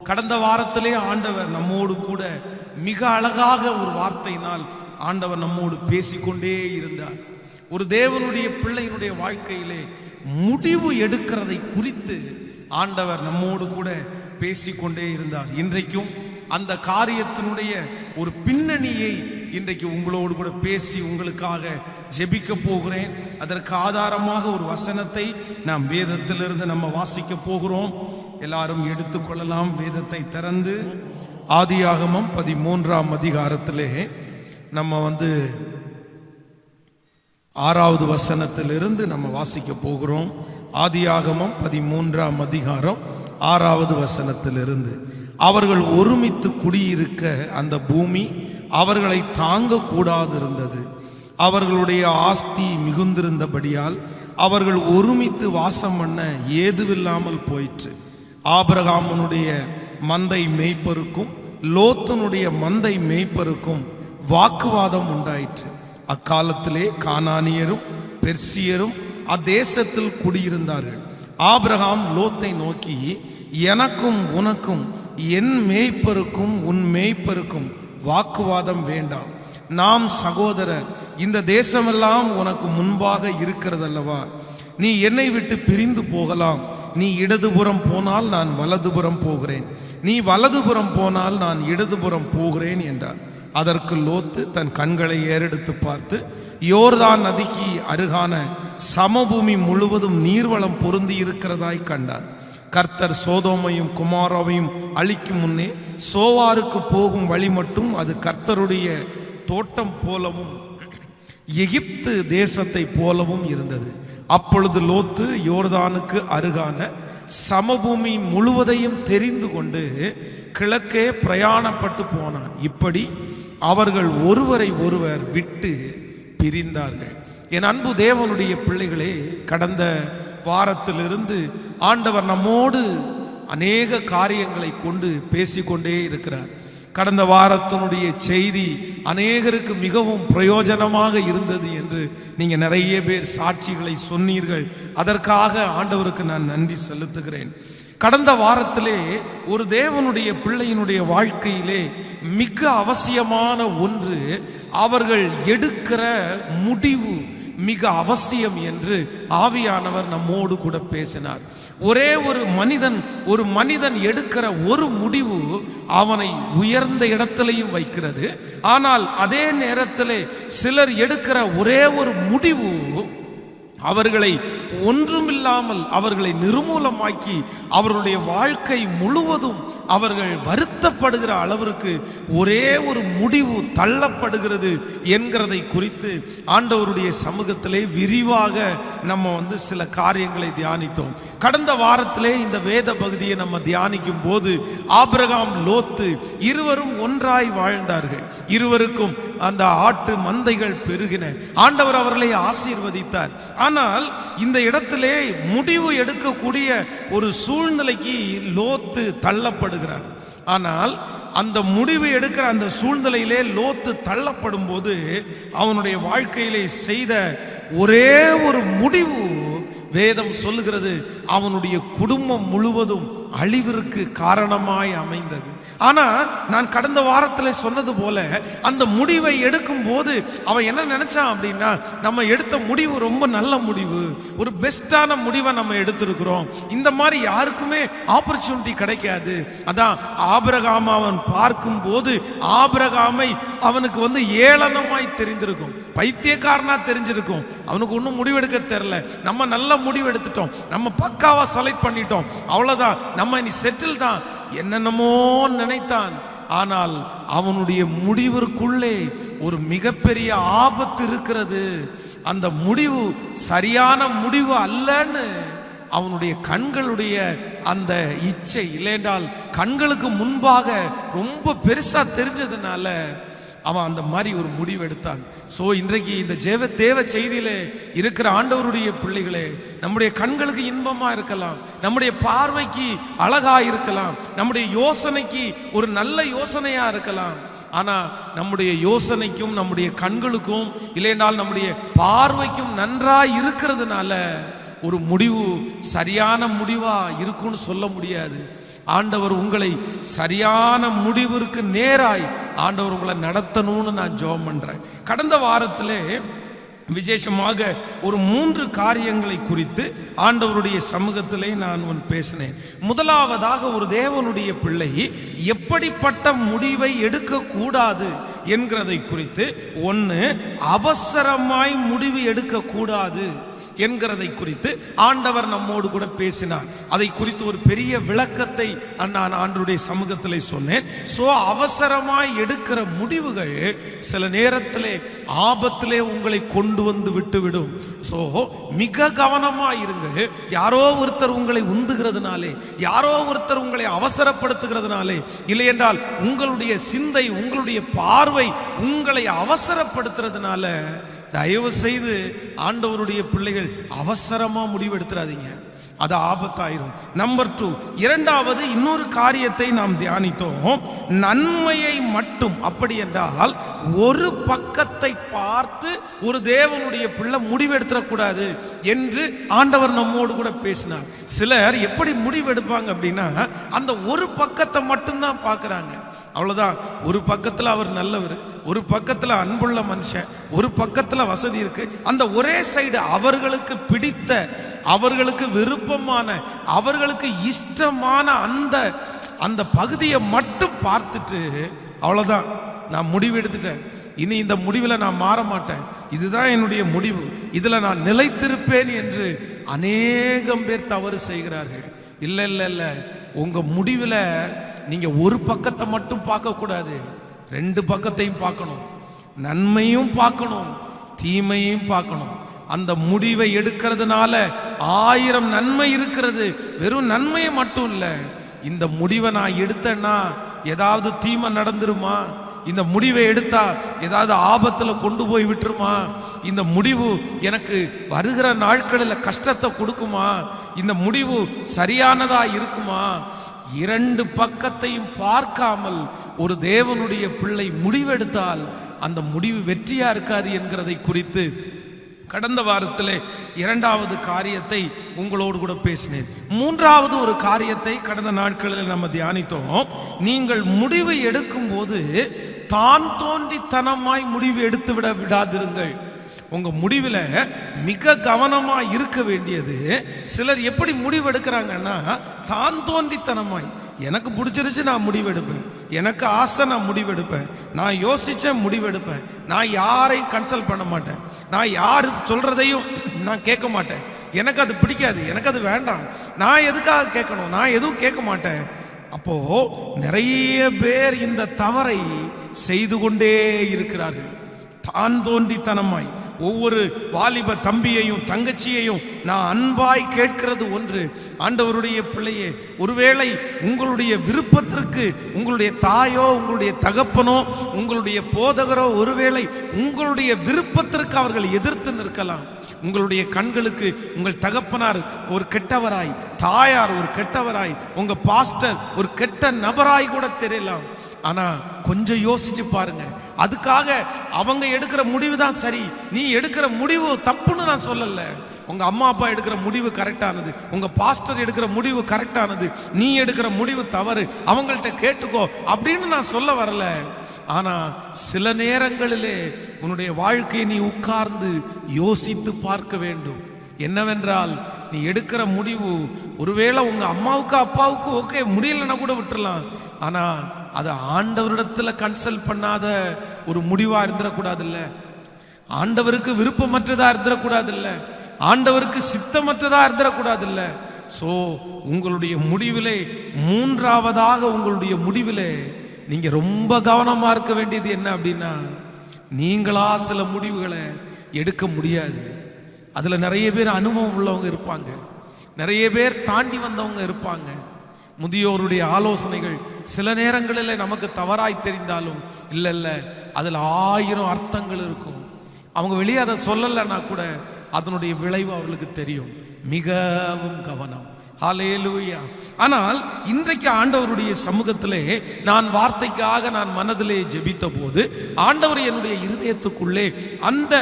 கடந்த வாரத்திலே ஆண்டவர் நம்மோடு கூட மிக அழகாக ஒரு வார்த்தையினால் ஆண்டவர் நம்மோடு பேசிக்கொண்டே இருந்தார். ஒரு தேவனுடைய பிள்ளையினுடைய வாழ்க்கையிலே முடிவு எடுக்கிறதை குறித்து ஆண்டவர் நம்மோடு கூட பேசிக்கொண்டே இருந்தார். இன்றைக்கும் அந்த காரியத்தினுடைய ஒரு பின்னணியை இன்றைக்கு உங்களோடு கூட பேசி உங்களுக்காக ஜெபிக்க போகிறேன். அதற்கு ஆதாரமாக ஒரு வசனத்தை நாம் வேதத்திலிருந்து நம்ம வாசிக்க போகிறோம். எல்லாரும் எடுத்துக்கொள்ளலாம். வேதத்தை திறந்து ஆதியாகமம் 13ஆம் அதிகாரத்திலே நம்ம 6வது வசனத்திலிருந்து நம்ம வாசிக்க போகிறோம். ஆதியாகமம் 13ஆம் அதிகாரம் 6வது வசனத்திலிருந்து. அவர்கள் ஒருமித்து குடியிருக்க அந்த பூமி அவர்களை தாங்க கூடாது இருந்தது. அவர்களுடைய ஆஸ்தி மிகுந்திருந்தபடியால் அவர்கள் ஒருமித்து வாசம் பண்ண ஏதுவில்லாமல் போயிற்று. ஆபிரகாமுடைய மந்தை மேய்ப்பருக்கும் லோத்தினுடைய மந்தை மேய்ப்பருக்கும் வாக்குவாதம் உண்டாயிற்று. அக்காலத்திலே கானானியரும் பெர்சியரும் அத்தேசத்தில் குடியிருந்தார்கள். ஆபிரகாம் லோத்தை நோக்கி, எனக்கும் உனக்கும் என் மேய்ப்பருக்கும் உன் மேய்ப்பருக்கும் வாக்குவாதம் வேண்டாம். நாம் சகோதரர். இந்த தேசமெல்லாம் உனக்கு முன்பாக இருக்கிறதல்லவா? நீ என்னை விட்டு பிரிந்து போகலாம். நீ இடதுபுறம் போனால் நான் வலதுபுறம் போகிறேன், நீ வலதுபுறம் போனால் நான் இடதுபுறம் போகிறேன் என்றான். அதற்கு லோத்து தன் கண்களை ஏறெடுத்து பார்த்து யோர்தான் நதிக்கு அருகான சமபூமி முழுவதும் நீர்வளம் பொருந்தி இருக்கிறதாய் கண்டான். கர்த்தர் சோதோமையும் குமாராவையும் அழிக்கும் முன்னே சோவாருக்கு போகும் வழி மட்டும் அது கர்த்தருடைய தோட்டம் போலவும் எகிப்து தேசத்தை போலவும் இருந்தது. அப்பொழுது லோத்து யோர்தானுக்கு அருகான சமபூமி முழுவதையும் தெரிந்து கொண்டு கிழக்கே பிரயாணப்பட்டு போனான். இப்படி அவர்கள் ஒருவரை ஒருவர் விட்டு பிரிந்தார்கள். என் அன்பு தேவனுடைய பிள்ளைகளே, கடந்த வாரத்திலிருந்து ஆண்டவர் நம்மோடு அநேக காரியங்களை கொண்டு பேசிக்கொண்டே இருக்கிறார். கடந்த வாரத்தினுடைய செய்தி அநேகருக்கு மிகவும் பிரயோஜனமாக இருந்தது என்று நீங்க நிறைய பேர் சாட்சிகளை சொன்னீர்கள். அதற்காக ஆண்டவருக்கு நான் நன்றி செலுத்துகிறேன். கடந்த வாரத்திலே ஒரு தேவனுடைய பிள்ளையினுடைய வாழ்க்கையிலே மிக அவசியமான ஒன்று, அவர்கள் எடுக்கிற முடிவு மிக அவசியம் என்று ஆவியானவர் நம்மோடு கூட பேசினார். ஒரு மனிதன் எடுக்கிற ஒரு முடிவு அவனை உயர்ந்த இடத்திலையும் வைக்கிறது. ஆனால் அதே நேரத்தில் சிலர் எடுக்கிற ஒரே ஒரு முடிவு அவர்களை ஒன்றுமில்லாமல் அவர்களை நிர்மூலமாக்கி அவர்களுடைய வாழ்க்கை முழுவதும் அவர்கள் வருத்தப்படுகிற அளவிற்கு ஒரே ஒரு முடிவு தள்ளப்படுகிறது என்கிறதை குறித்து ஆண்டவருடைய சமூகத்திலே விரிவாக நம்ம சில காரியங்களை தியானித்தோம். கடந்த வாரத்திலே இந்த வேத பகுதியை நம்ம தியானிக்கும் போது ஆபிரகாம் லோத்து இருவரும் ஒன்றாய் வாழ்ந்தார்கள். இருவருக்கும் அந்த ஆட்டு மந்தைகள் பெருகின. ஆண்டவர் அவர்களை ஆசீர்வதித்தார். ஆனால் இந்த இடத்திலே முடிவு எடுக்கக்கூடிய ஒரு சூழ்நிலைக்கு லோத்து தள்ளப்படுகிறார். ஆனால் அந்த முடிவு எடுக்கிற அந்த சூழ்நிலையிலே லோத்து தள்ளப்படும் போது அவனுடைய வாழ்க்கையிலே செய்த ஒரே ஒரு முடிவு, வேதம் சொல்லுகிறது, அவனுடைய குடும்பம் முழுவதும் அழிவிற்கு காரணமாய் அமைந்தது. ஆனா நான் கடந்த வாரத்தில் சொன்னது போல அந்த முடிவை எடுக்கும் போது அவன் என்ன நினைச்சான் அப்படின்னா, நம்ம எடுத்த முடிவு ரொம்ப நல்ல முடிவு, ஒரு பெஸ்டான முடிவை நம்ம எடுத்திருக்கிறோம், இந்த மாதிரி யாருக்குமே ஆப்பர்ச்சுனிட்டி கிடைக்காது. அதான் ஆபிரகாம் அவன் பார்க்கும் போது ஆபிரகாமை அவனுக்கு ஏளனமாய் தெரிந்திருக்கும், பைத்தியக்காரனா தெரிஞ்சிருக்கும். அவனுக்கு ஒன்றும் முடிவெடுக்க தெரியல. நம்ம நல்ல முடிவு எடுத்துட்டோம், நம்ம பக்காவா செலக்ட் பண்ணிட்டோம், அவ்வளவுதான், நம்ம இனி செட்டில் தான், என்னென்னமோ நினைத்தான். ஆனால் அவனுடைய முடிவிற்குள்ளே ஒரு மிகப்பெரிய ஆபத்து இருக்கிறது. அந்த முடிவு சரியான முடிவு அல்லன்னு அவனுடைய கண்களுடைய அந்த இச்சை இல்லையென்றால் கண்களுக்கு முன்பாக ரொம்ப பெருசா தெரிஞ்சதுனால அவன் அந்த மாதிரி ஒரு முடிவு எடுத்தான். ஸோ இன்றைக்கு இந்த தேவ செய்தியில இருக்கிற ஆண்டவருடைய பிள்ளைகளே, நம்முடைய கண்களுக்கு இன்பமா இருக்கலாம், நம்முடைய பார்வைக்கு அழகா இருக்கலாம், நம்முடைய யோசனைக்கு ஒரு நல்ல யோசனையா இருக்கலாம். ஆனா நம்முடைய யோசனைக்கும் நம்முடைய கண்களுக்கும் இல்லைனால் நம்முடைய பார்வைக்கும் நன்றாய் இருக்கிறதுனால ஒரு முடிவு சரியான முடிவா இருக்கும்னு சொல்ல முடியாது. ஆண்டவர் உங்களை சரியான முடிவிற்கு நேராய் ஆண்டவர் உங்களை நடத்தணும்னு நான் ஜெபம் பண்றேன். கடந்த வாரத்திலே விசேஷமாக ஒரு 3 காரியங்களை குறித்து ஆண்டவருடைய சமூகத்திலே நான் பேசினேன். முதலாவதாக, ஒரு தேவனுடைய பிள்ளை எப்படிப்பட்ட முடிவை எடுக்கக்கூடாது என்கிறதை குறித்து. 1, அவசரமாய் முடிவு எடுக்கக்கூடாது என்கிறதை குறித்து ஆண்டவர் நம்மோடு கூட பேசினார். அதை குறித்து ஒரு பெரிய விளக்கத்தை நான் ஆண்டவருடைய சமூகத்திலே சொன்னேன். அவசரமாய் எடுக்கிற முடிவுகள் சில நேரத்திலே ஆபத்திலே உங்களை கொண்டு வந்து விட்டுவிடும். மிக கவனமாய் இருங்க. யாரோ ஒருத்தர் உங்களை உந்துகிறதுனாலே, யாரோ ஒருத்தர் உங்களை அவசரப்படுத்துகிறதுனாலே, இல்லை என்றால் உங்களுடைய சிந்தை, உங்களுடைய பார்வை உங்களை அவசரப்படுத்துறதுனால தயவு செய்து ஆண்டவருடைய பிள்ளைகள் அவசரமா முடிவு எடுத்துறாதீங்க. அது ஆபத்தாயிரும். நம்பர் 2, இரண்டாவது இன்னொரு காரியத்தை நாம் தியானித்தோம். நன்மையை மட்டும், அப்படி என்றால் ஒரு பக்கத்தை பார்த்து ஒரு தேவனுடைய பிள்ளை முடிவு எடுத்துடக்கூடாது என்று ஆண்டவர் நம்மோடு கூட பேசினார். சிலர் எப்படி முடிவு எடுப்பாங்க அப்படின்னா, அந்த ஒரு பக்கத்தை மட்டும்தான் பார்க்குறாங்க. அவ்வளோதான். ஒரு பக்கத்தில் அவர் நல்லவர், ஒரு பக்கத்தில் அன்புள்ள மனுஷன், ஒரு பக்கத்தில் வசதி இருக்கு. அந்த ஒரே சைடு அவர்களுக்கு பிடித்த, அவர்களுக்கு விருப்பமான, அவர்களுக்கு இஷ்டமான அந்த பகுதியை மட்டும் பார்த்துட்டு அவ்வளோதான், நான் முடிவு எடுத்துட்டேன், இனி இந்த முடிவில் நான் மாற மாட்டேன், இதுதான் என்னுடைய முடிவு, இதில் நான் நிலைத்திருப்பேன் என்று அநேகம் பேர் தவறு செய்கிறார்கள். இல்லை இல்லை இல்லை, உங்கள் முடிவில் நீங்கள் ஒரு பக்கத்தை மட்டும் பார்க்கக்கூடாது, 2 பக்கத்தையும் பார்க்கணும். நன்மையும் பார்க்கணும், தீமையும் பார்க்கணும். அந்த முடிவை எடுக்கிறதுனால 1000 நன்மை இருக்கிறது. வெறும் நன்மையை மட்டும் இல்லை, இந்த முடிவை நான் எடுத்தேன்னா ஏதாவது தீமை நடந்துருமா, இந்த முடிவை எடுத்தா ஏதாவது ஆபத்தில் கொண்டு போய் விட்டுருமா, இந்த முடிவு எனக்கு வருகிற நாட்களில் கஷ்டத்தை கொடுக்குமா, இந்த முடிவு சரியானதா இருக்குமா, 2 பக்கத்தையும் பார்க்காமல் ஒரு தேவனுடைய பிள்ளை முடிவெடுத்தால் அந்த முடிவு வெற்றியா இருக்காது என்கிறதை குறித்து கடந்த வாரத்திலே 2வது காரியத்தை உங்களோடு கூட பேசினேன். 3வது ஒரு காரியத்தை கடந்த நாட்களில் நம்ம தியானித்தோம். நீங்கள் முடிவு எடுக்கும் போது தான் தோன்றித்தனமாய் முடிவு எடுத்து விடாதிருங்கள். உங்க முடிவில் மிக கவனமா இருக்க வேண்டியது. சிலர் எப்படி முடிவு எடுக்கிறாங்கன்னா, தான் தோன்றித்தனமாய், எனக்கு பிடிச்சிருச்சு நான் முடிவெடுப்பேன், எனக்கு ஆசை நான் முடிவெடுப்பேன், நான் யோசிச்சேன் முடிவெடுப்பேன், நான் யாரையும் கன்சல்ட் பண்ண மாட்டேன், நான் யார் சொல்றதையும் நான் கேட்க மாட்டேன், எனக்கு அது பிடிக்காது, எனக்கு அது வேண்டாம், நான் எதுக்காக கேட்கணும், நான் எதுவும் கேட்க மாட்டேன். அப்போ நிறைய பேர் இந்த தவறை செய்து கொண்டே இருக்கிறார்கள். தான் தோன்றித்தனமாய் ஒவ்வொரு வாலிப தம்பியையும் தங்கச்சியையும் நான் அன்பாய் கேட்கிறது ஒன்று. ஆண்டவருடைய பிள்ளையே, ஒருவேளை உங்களுடைய விருப்பத்திற்கு உங்களுடைய தாயோ, உங்களுடைய தகப்பனோ, உங்களுடைய போதகரோ ஒருவேளை உங்களுடைய விருப்பத்திற்கு அவர்கள் எதிர்த்து நிற்கலாம். உங்களுடைய கண்களுக்கு உங்கள் தகப்பனார் ஒரு கெட்டவராய், தாயார் ஒரு கெட்டவராய், உங்க பாஸ்டர் ஒரு கெட்ட நபராய் கூட தெரியலாம். ஆனா கொஞ்சம் யோசிச்சு பாருங்க. அதுக்காக அவங்க எடுக்கிற முடிவு தான் சரி, நீ எடுக்கிற முடிவு தப்புன்னு நான் சொல்லல. உங்க அம்மா அப்பா எடுக்கிற முடிவு கரெக்டானது, உங்க பாஸ்டர் எடுக்கிற முடிவு கரெக்டானது, நீ எடுக்கிற முடிவு தவறு, அவங்கள்ட்ட கேட்டுக்கோ அப்படின்னு நான் சொல்ல வரல. ஆனா சில நேரங்களிலே உன்னுடைய வாழ்க்கையை நீ உட்கார்ந்து யோசித்து பார்க்க வேண்டும். என்னவென்றால், நீ எடுக்கிற முடிவு ஒருவேளை உங்க அம்மாவுக்கு அப்பாவுக்கு ஓகே முடியலன்னா கூட விட்டுறலாம். ஆனா அதை ஆண்டவரிடத்துல கன்சல்ட் பண்ணாத ஒரு முடிவா இருந்துடக்கூடாது இல்ல, ஆண்டவருக்கு விருப்பமற்றதா இருந்துடக்கூடாது இல்ல, ஆண்டவருக்கு சித்தமற்றதா இருந்துடக்கூடாது இல்ல. உங்களுடைய முடிவிலே 3வதாக உங்களுடைய முடிவிலே நீங்க ரொம்ப கவனமா இருக்க வேண்டியது என்ன அப்படின்னா, நீங்களா சில முடிவுகளை எடுக்க முடியாது. அதுல நிறைய பேர் அனுபவம் உள்ளவங்க இருப்பாங்க, நிறைய பேர் தாண்டி வந்தவங்க இருப்பாங்க. முதியோருடைய ஆலோசனைகள் சில நேரங்களில் நமக்கு தவறாய் தெரிந்தாலும் இல்லை இல்லை, அதில் 1000 அர்த்தங்கள் இருக்கும். அவங்க வெளியே அதை சொல்லலைன்னா கூட அதனுடைய விளைவு அவர்களுக்கு தெரியும். மிகவும் கவனம். ஹல்லேலூயா. ஆனால் இன்றைக்கு ஆண்டவருடைய சமூகத்திலே நான் வார்த்தைக்காக நான் மனதிலே ஜெபித்த போது ஆண்டவர் என்னுடைய இருதயத்துக்குள்ளே அந்த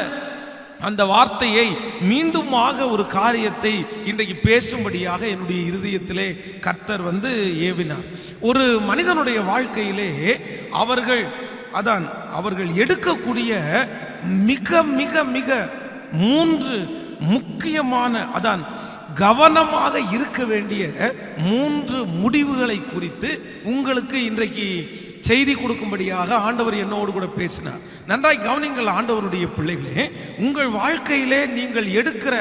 அந்த வார்த்தையை மீண்டுமாக ஒரு காரியத்தை இன்றைக்கு பேசும்படியாக என்னுடைய இருதயத்திலே கர்த்தர் ஏவினார். ஒரு மனிதனுடைய வாழ்க்கையிலே அவர்கள் எடுக்கக்கூடிய மிக மிக மிக 3 முக்கியமான கவனமாக இருக்க வேண்டிய 3 முடிவுகளை குறித்து உங்களுக்கு இன்றைக்கு செய்தி கொடுக்கும்படியாக ஆண்டவர் என்னோடு கூட பேசினார். நன்றாய் கவனிங்கள் ஆண்டவருடைய பிள்ளைகளே, உங்கள் வாழ்க்கையிலே நீங்கள் எடுக்கிற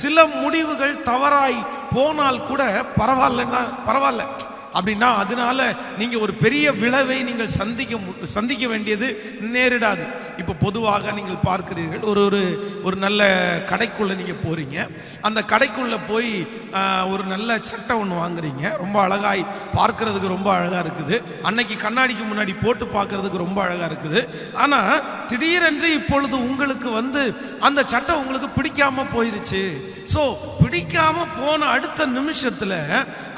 சில முடிவுகள் தவறாய் போனால் கூட பரவாயில்ல அப்படின்னா அதனால நீங்க ஒரு பெரிய விளைவை நீங்கள் சந்திக்க வேண்டியது நேரிடாது. இப்போ பொதுவாக நீங்கள் பார்க்கிறீர்கள், ஒரு நல்ல கடைக்குள்ள நீங்க போறீங்க. அந்த கடைக்குள்ள போய் ஒரு நல்ல சட்டை ஒன்று வாங்குறீங்க. ரொம்ப அழகாய் பார்க்கறதுக்கு ரொம்ப அழகா இருக்குது. அன்னைக்கு கண்ணாடிக்கு முன்னாடி போட்டு பார்க்கறதுக்கு ரொம்ப அழகா இருக்குது. ஆனா திடீரென்று இப்பொழுது உங்களுக்கு அந்த சட்டை உங்களுக்கு பிடிக்காம போயிருச்சு. ஸோ பிடிக்காம போன அடுத்த நிமிஷத்துல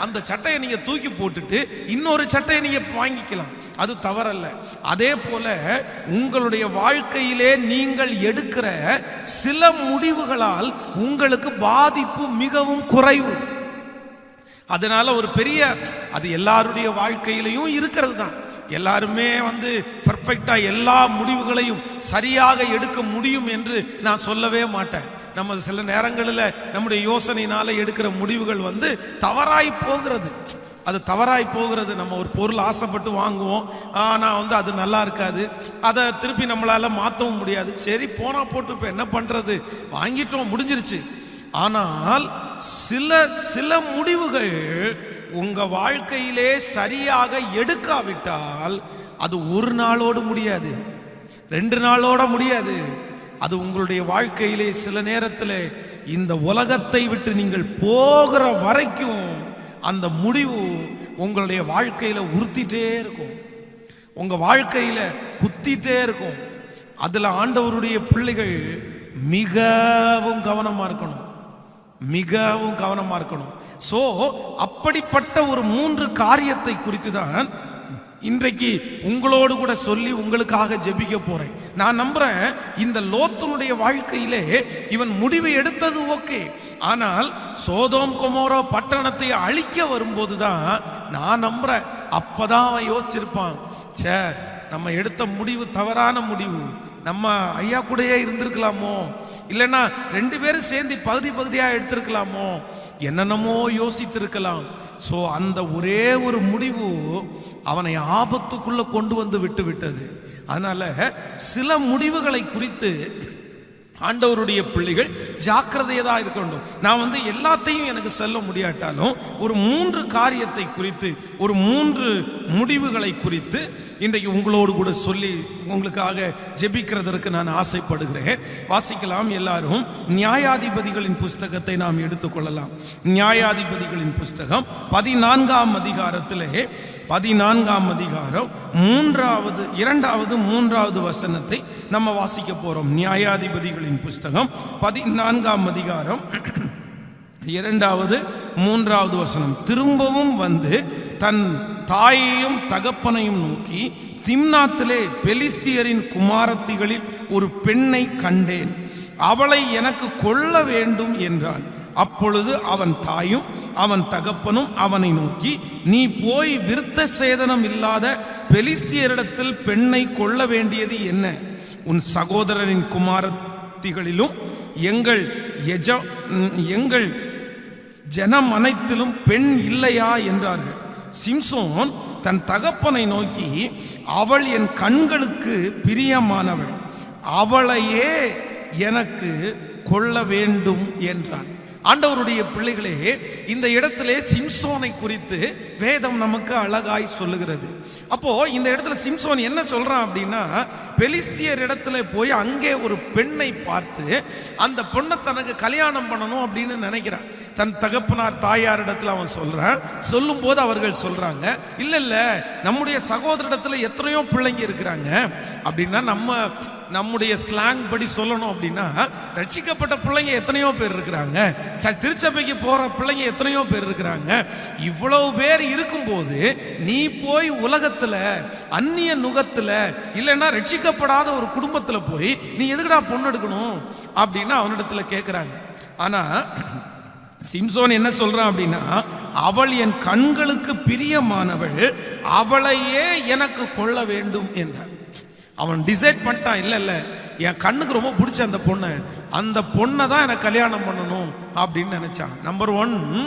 அந்த சட்டையை நீங்க தூக்கி போட்டுட்டு இன்னொரு சட்டையை நீங்க வாங்கிக்கலாம். அது தவறல்ல. அதே போல உங்களுடைய வாழ்க்கையிலே நீங்கள் எடுக்கிற சில முடிவுகளால் உங்களுக்கு பாதிப்பு மிகவும் குறைவு. அதனால ஒரு பெரிய அது எல்லாருடைய வாழ்க்கையிலையும் இருக்கிறது தான். எல்லாருமே பெர்ஃபெக்டா எல்லா முடிவுகளையும் சரியாக எடுக்க முடியும் என்று நான் சொல்லவே மாட்டேன். நம்ம சில நேரங்களில் நம்முடைய யோசனையினால எடுக்கிற முடிவுகள் தவறாய் போகிறது. அது தவறாய் போகிறது. நம்ம ஒரு பொருள் ஆசைப்பட்டு வாங்குவோம், ஆனால் அது நல்லா இருக்காது. அதை திருப்பி நம்மளால மாற்றவும் முடியாது. சரி போனா போட்டு இப்போ என்ன பண்றது, வாங்கிட்டோம் முடிஞ்சிருச்சு. ஆனால் சில முடிவுகள் உங்க வாழ்க்கையிலே சரியாக எடுக்காவிட்டால் அது ஒரு நாளோடு முடியாது, 2 நாளோட முடியாது. அது உங்களுடைய வாழ்க்கையிலே சில நேரத்தில் இந்த உலகத்தை விட்டு நீங்கள் போகிற வரைக்கும் அந்த முடிவு உங்களுடைய வாழ்க்கையில உறுத்திட்டே இருக்கும், உங்க வாழ்க்கையில குத்திட்டே இருக்கும். அதுல ஆண்டவருடைய பிள்ளைகள் மிகவும் கவனமா இருக்கணும், மிகவும் கவனமா இருக்கணும். சோ அப்படிப்பட்ட ஒரு 3 காரியத்தை குறித்து தான் இன்றைக்கு உங்களோடு கூட சொல்லி உங்களுக்காக ஜெபிக்க போறேன். நான் நம்புறேன் இந்த லோத்துனுடைய வாழ்க்கையிலே இவன் முடிவை எடுத்தது ஓகே, ஆனால் சோதோம் கொமோரா பட்டணத்தை அழிக்க வரும்போது தான் நான் நம்புறேன் அப்பதான் அவன் யோசிச்சிருப்பான், சே நம்ம எடுத்த முடிவு தவறான முடிவு, நம்ம ஐயா கூடயே இருந்திருக்கலாமோ, இல்லைன்னா 2 பேரும் சேர்ந்து பகுதியாக எடுத்திருக்கலாமோ, என்னென்னமோ யோசித்திருக்கலாம். ஸோ அந்த ஒரே ஒரு முடிவு அவனை ஆபத்துக்குள்ள கொண்டு விட்டு விட்டது. அதனால சில முடிவுகளை குறித்து ஆண்டவருடைய பிள்ளைகள் ஜாக்கிரதையா இருக்க வேண்டும். நான் எல்லாத்தையும் எனக்கு சொல்ல முடியாட்டாலும் ஒரு 3 காரியத்தை குறித்து, ஒரு 3 முடிவுகளை குறித்து இன்றைக்கு உங்களோடு கூட சொல்லி உங்களுக்காக ஜெபிக்கிறதற்கு நான் ஆசைப்படுகிறேன். வாசிக்கலாம் எல்லாரும். நியாயாதிபதிகளின் புஸ்தகத்தை நாம் எடுத்துக்கொள்ளலாம். நியாயாதிபதிகளின் புஸ்தகம் 14ஆம் அதிகாரத்திலே 14ஆம் அதிகாரம் 2வது 3வது வசனத்தை நம்ம வாசிக்க போறோம். நியாயாதிபதிகளின் புஸ்தகம் 14ஆம் அதிகாரம் 2வது 3வது வசனம். திரும்பவும் தன் தாயையும் தகப்பனையும் நோக்கி, திம்னாத்திலே பெலிஸ்தியரின் குமாரத்திகளில் ஒரு பெண்ணை கண்டேன், அவளை எனக்கு கொள்ள வேண்டும் என்றான். அப்பொழுது அவன் தாயும் அவன் தகப்பனும் அவனை நோக்கி, நீ போய் விருத்த சேதனம் இல்லாத பெலிஸ்தியரிடத்தில் பெண்ணை கொள்ள வேண்டியது என்ன? உன் சகோதரனின் குமாரத்திகளிலும் எங்கள் ஜனம் அனைத்திலும் பெண் இல்லையா என்றார்கள். சிம்சோன் தன் தகப்பனை நோக்கி, அவள் என் கண்களுக்கு பிரியமானவள், அவளையே எனக்கு கொள்ள வேண்டும் என்றான். ஆண்டவருடைய பிள்ளைகளே, இந்த இடத்திலே சிம்சோனை குறித்து வேதம் நமக்கு அழகாய் சொல்லுகிறது. அப்போ இந்த இடத்துல சிம்சோன் என்ன சொல்றான் அப்படின்னா, பெலிஸ்தியர் இடத்துல போய் அங்கே ஒரு பெண்ணை பார்த்து அந்த பொண்ணை தனக்கு கல்யாணம் பண்ணணும் அப்படின்னு நினைக்கிறான். தன் தகப்பனார் தாயாரிடத்துல அவன் சொல்றான். சொல்லும் போது அவர்கள் சொல்றாங்க, இல்ல இல்ல நம்முடைய சகோதரிடத்துல எத்தனையோ பிள்ளைங்க இருக்கிறாங்க அப்படின்னா, நம்முடைய ஸ்லாங் படி சொல்லணும் அப்படின்னா, ரட்சிக்கப்பட்ட பிள்ளைங்க எத்தனையோ பேர் இருக்கிறாங்க, திருச்சபைக்கு போற பிள்ளைங்க எத்தனையோ பேர் இருக்கிறாங்க. இவ்வளவு பேர் இருக்கும்போது நீ போய் உலகத்துல அந்நிய நுகத்துல இல்லைன்னா ரட்சிக்கப்படாத ஒரு குடும்பத்துல போய் நீ எதுக்குடா பொண்ணு எடுக்கணும் அப்படின்னு அவனிடத்துல கேட்கிறாங்க. ஆனா சிம்சோன் என்ன சொல்றான் அப்படின்னா, அவள் என் கண்களுக்கு பிரியமானவள், அவளையே எனக்கு கொள்ள வேண்டும் என்றான். அவன் டிசைட் பண்ணிட்டான், இல்ல இல்ல என் கண்ணுக்கு ரொம்ப பிடிச்ச அந்த பொண்ணை தான் எனக்கு கல்யாணம் பண்ணணும் அப்படின்னு நினைச்சான். நம்பர் 1,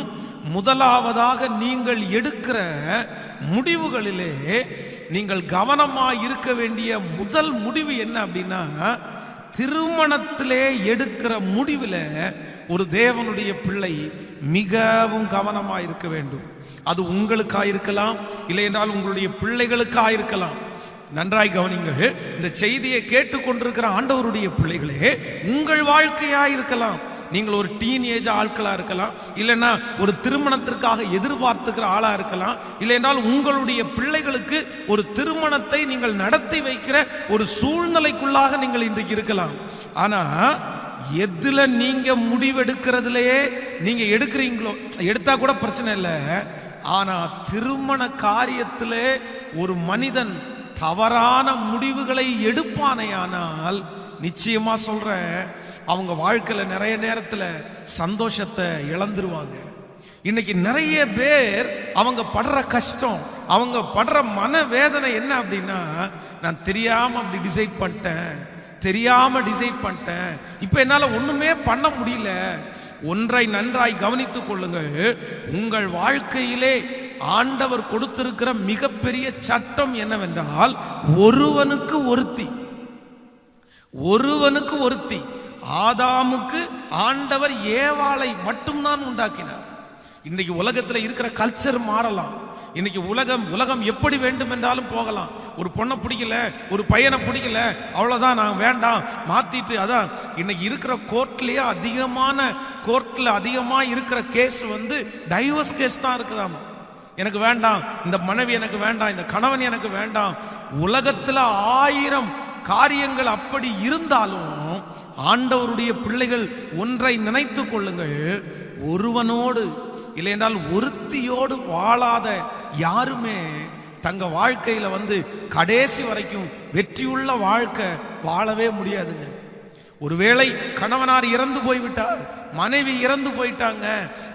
முதலாவதாக நீங்கள் எடுக்கிற முடிவுகளிலே நீங்கள் கவனமாக இருக்க வேண்டிய முதல் முடிவு என்ன அப்படின்னா, திருமணத்திலே எடுக்கிற முடிவில் ஒரு தேவனுடைய பிள்ளை மிகவும் கவனமாக இருக்க வேண்டும். அது உங்களுக்காக இருக்கலாம், இல்லை என்றால் உங்களுடைய பிள்ளைகளுக்காக இருக்கலாம். நன்றாய் கவனிங்கள். இந்த செய்தியை கேட்டுக்கொண்டிருக்கிற ஆண்டவருடைய பிள்ளைகளே, உங்கள் வாழ்க்கையா இருக்கலாம். நீங்கள் ஒரு டீனேஜ் ஆட்களா இருக்கலாம், இல்லைன்னா ஒரு திருமணத்திற்காக எதிர்பார்த்துக்கிற ஆளா இருக்கலாம், இல்லை என்றால் உங்களுடைய பிள்ளைகளுக்கு ஒரு திருமணத்தை நீங்கள் நடத்தி வைக்கிற ஒரு சூழ்நிலைக்குள்ளாக நீங்கள் இன்றைக்கு இருக்கலாம். ஆனா எதுல நீங்க முடிவெடுக்கிறதுலயே நீங்க எடுக்கிறீங்களோ, எடுத்தா கூட பிரச்சனை இல்லை. ஆனா திருமண காரியத்திலே ஒரு மனிதன் தவறான முடிவுகளை எடுப்பானேயானால், நிச்சயமா சொல்றேன், அவங்க வாழ்க்கையில நிறைய நேரத்துல சந்தோஷத்தை இழந்துருவாங்க. இன்னைக்கு நிறைய பேர் அவங்க படுற கஷ்டம், அவங்க படுற மனவேதனை என்ன அப்படின்னா, நான் தெரியாம அப்படி டிசைட் பண்ணிட்டேன், இப்ப என்னால ஒண்ணுமே பண்ண முடியல. ஒன்றை நன்றாய் கவனித்துக் கொள்ளுங்கள். உங்கள் வாழ்க்கையிலே ஆண்டவர் கொடுத்திருக்கிற மிகப்பெரிய சட்டம் என்னவென்றால், ஒருவனுக்கு ஒருத்தி. ஆதாமுக்கு ஆண்டவர் ஏவாளை மட்டும்தான் உண்டாக்கினார். இன்னைக்கு உலகத்தில் இருக்கிற கல்ச்சர் மாறலாம். இன்னைக்கு உலகம் எப்படி வேண்டும் என்றாலும் போகலாம். ஒரு பொண்ணை பிடிக்கல, ஒரு பையனை பிடிக்கல, அவ்வளோதான், நான் வேண்டாம், மாத்திட்டு. அதான் இன்னைக்கு இருக்கிற கோர்ட்லயே அதிகமாக இருக்கிற கேஸ் டைவர்ஸ் கேஸ் தான் இருக்குதாம். எனக்கு வேண்டாம், இந்த மனைவி எனக்கு வேண்டாம், இந்த கணவன் எனக்கு வேண்டாம். உலகத்தில் 1000 காரியங்கள் அப்படி இருந்தாலும் ஆண்டவருடைய பிள்ளைகள் ஒன்றை நினைத்து கொள்ளுங்கள், ஒருவனோடு இல்லை என்றால் ஒருத்தியோடு வாழாத யாருமே தங்க வாழ்க்கையில கடைசி வரைக்கும் வெற்றியுள்ள வாழ்க்கை வாழவே முடியாதுங்க. ஒருவேளை கணவனார் இறந்து போய்விட்டார், மனைவி இறந்து போயிட்டாங்க,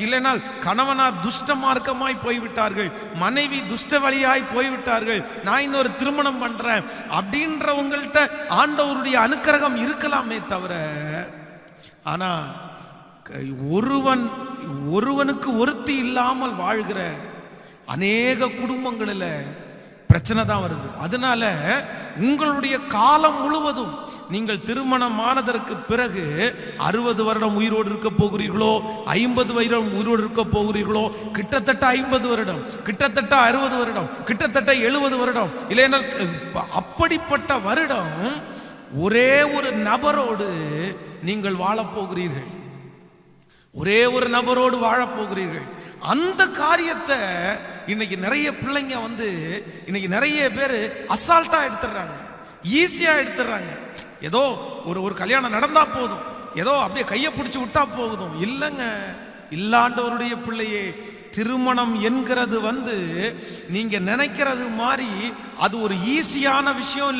இல்லைனால் கணவனார் துஷ்ட மார்க்கமாய் போய்விட்டார்கள், மனைவி துஷ்ட வழியாய் போய்விட்டார்கள், நான் இன்னொரு திருமணம் பண்றேன் அப்படின்றவங்கள்ட்ட ஆண்டவருடைய அனுக்கிரகம் இருக்கலாமே தவிர, ஆனா ஒருவனுக்கு ஒருத்தி இல்லாமல் வாழ்கிற அநேக குடும்பங்களில் பிரச்சனை தான் வருது. அதனால உங்களுடைய காலம் முழுவதும் நீங்கள் திருமணமானதற்கு பிறகு 60 வருடம் உயிரோடு இருக்க போகிறீர்களோ, 50 வருடம் உயிரோடு இருக்க போகிறீர்களோ, கிட்டத்தட்ட 50 வருடம், கிட்டத்தட்ட 60 வருடம், கிட்டத்தட்ட 70 வருடம், இல்லையென்றால் அப்படிப்பட்ட வருடம் ஒரே ஒரு நபரோடு நீங்கள் வாழப்போகிறீர்கள். ஒரே ஒரு நபரோடு வாழப்போகிறீர்கள். அந்த காரியத்தை இன்னைக்கு நிறைய பிள்ளைங்க இன்னைக்கு நிறைய பேர் அசால்ட்டா எடுத்துடுறாங்க, ஈஸியா எடுத்துடுறாங்க. ஏதோ ஒரு கல்யாணம் நடந்தா போதும், ஏதோ அப்படியே கையை பிடிச்சி விட்டா போகுதும். இல்லைங்க, இல்லாண்டவருடைய பிள்ளையே, திருமணம் என்கிறது நீங்க நினைக்கிறது மாதிரி அது ஒரு ஈஸியான விஷயம்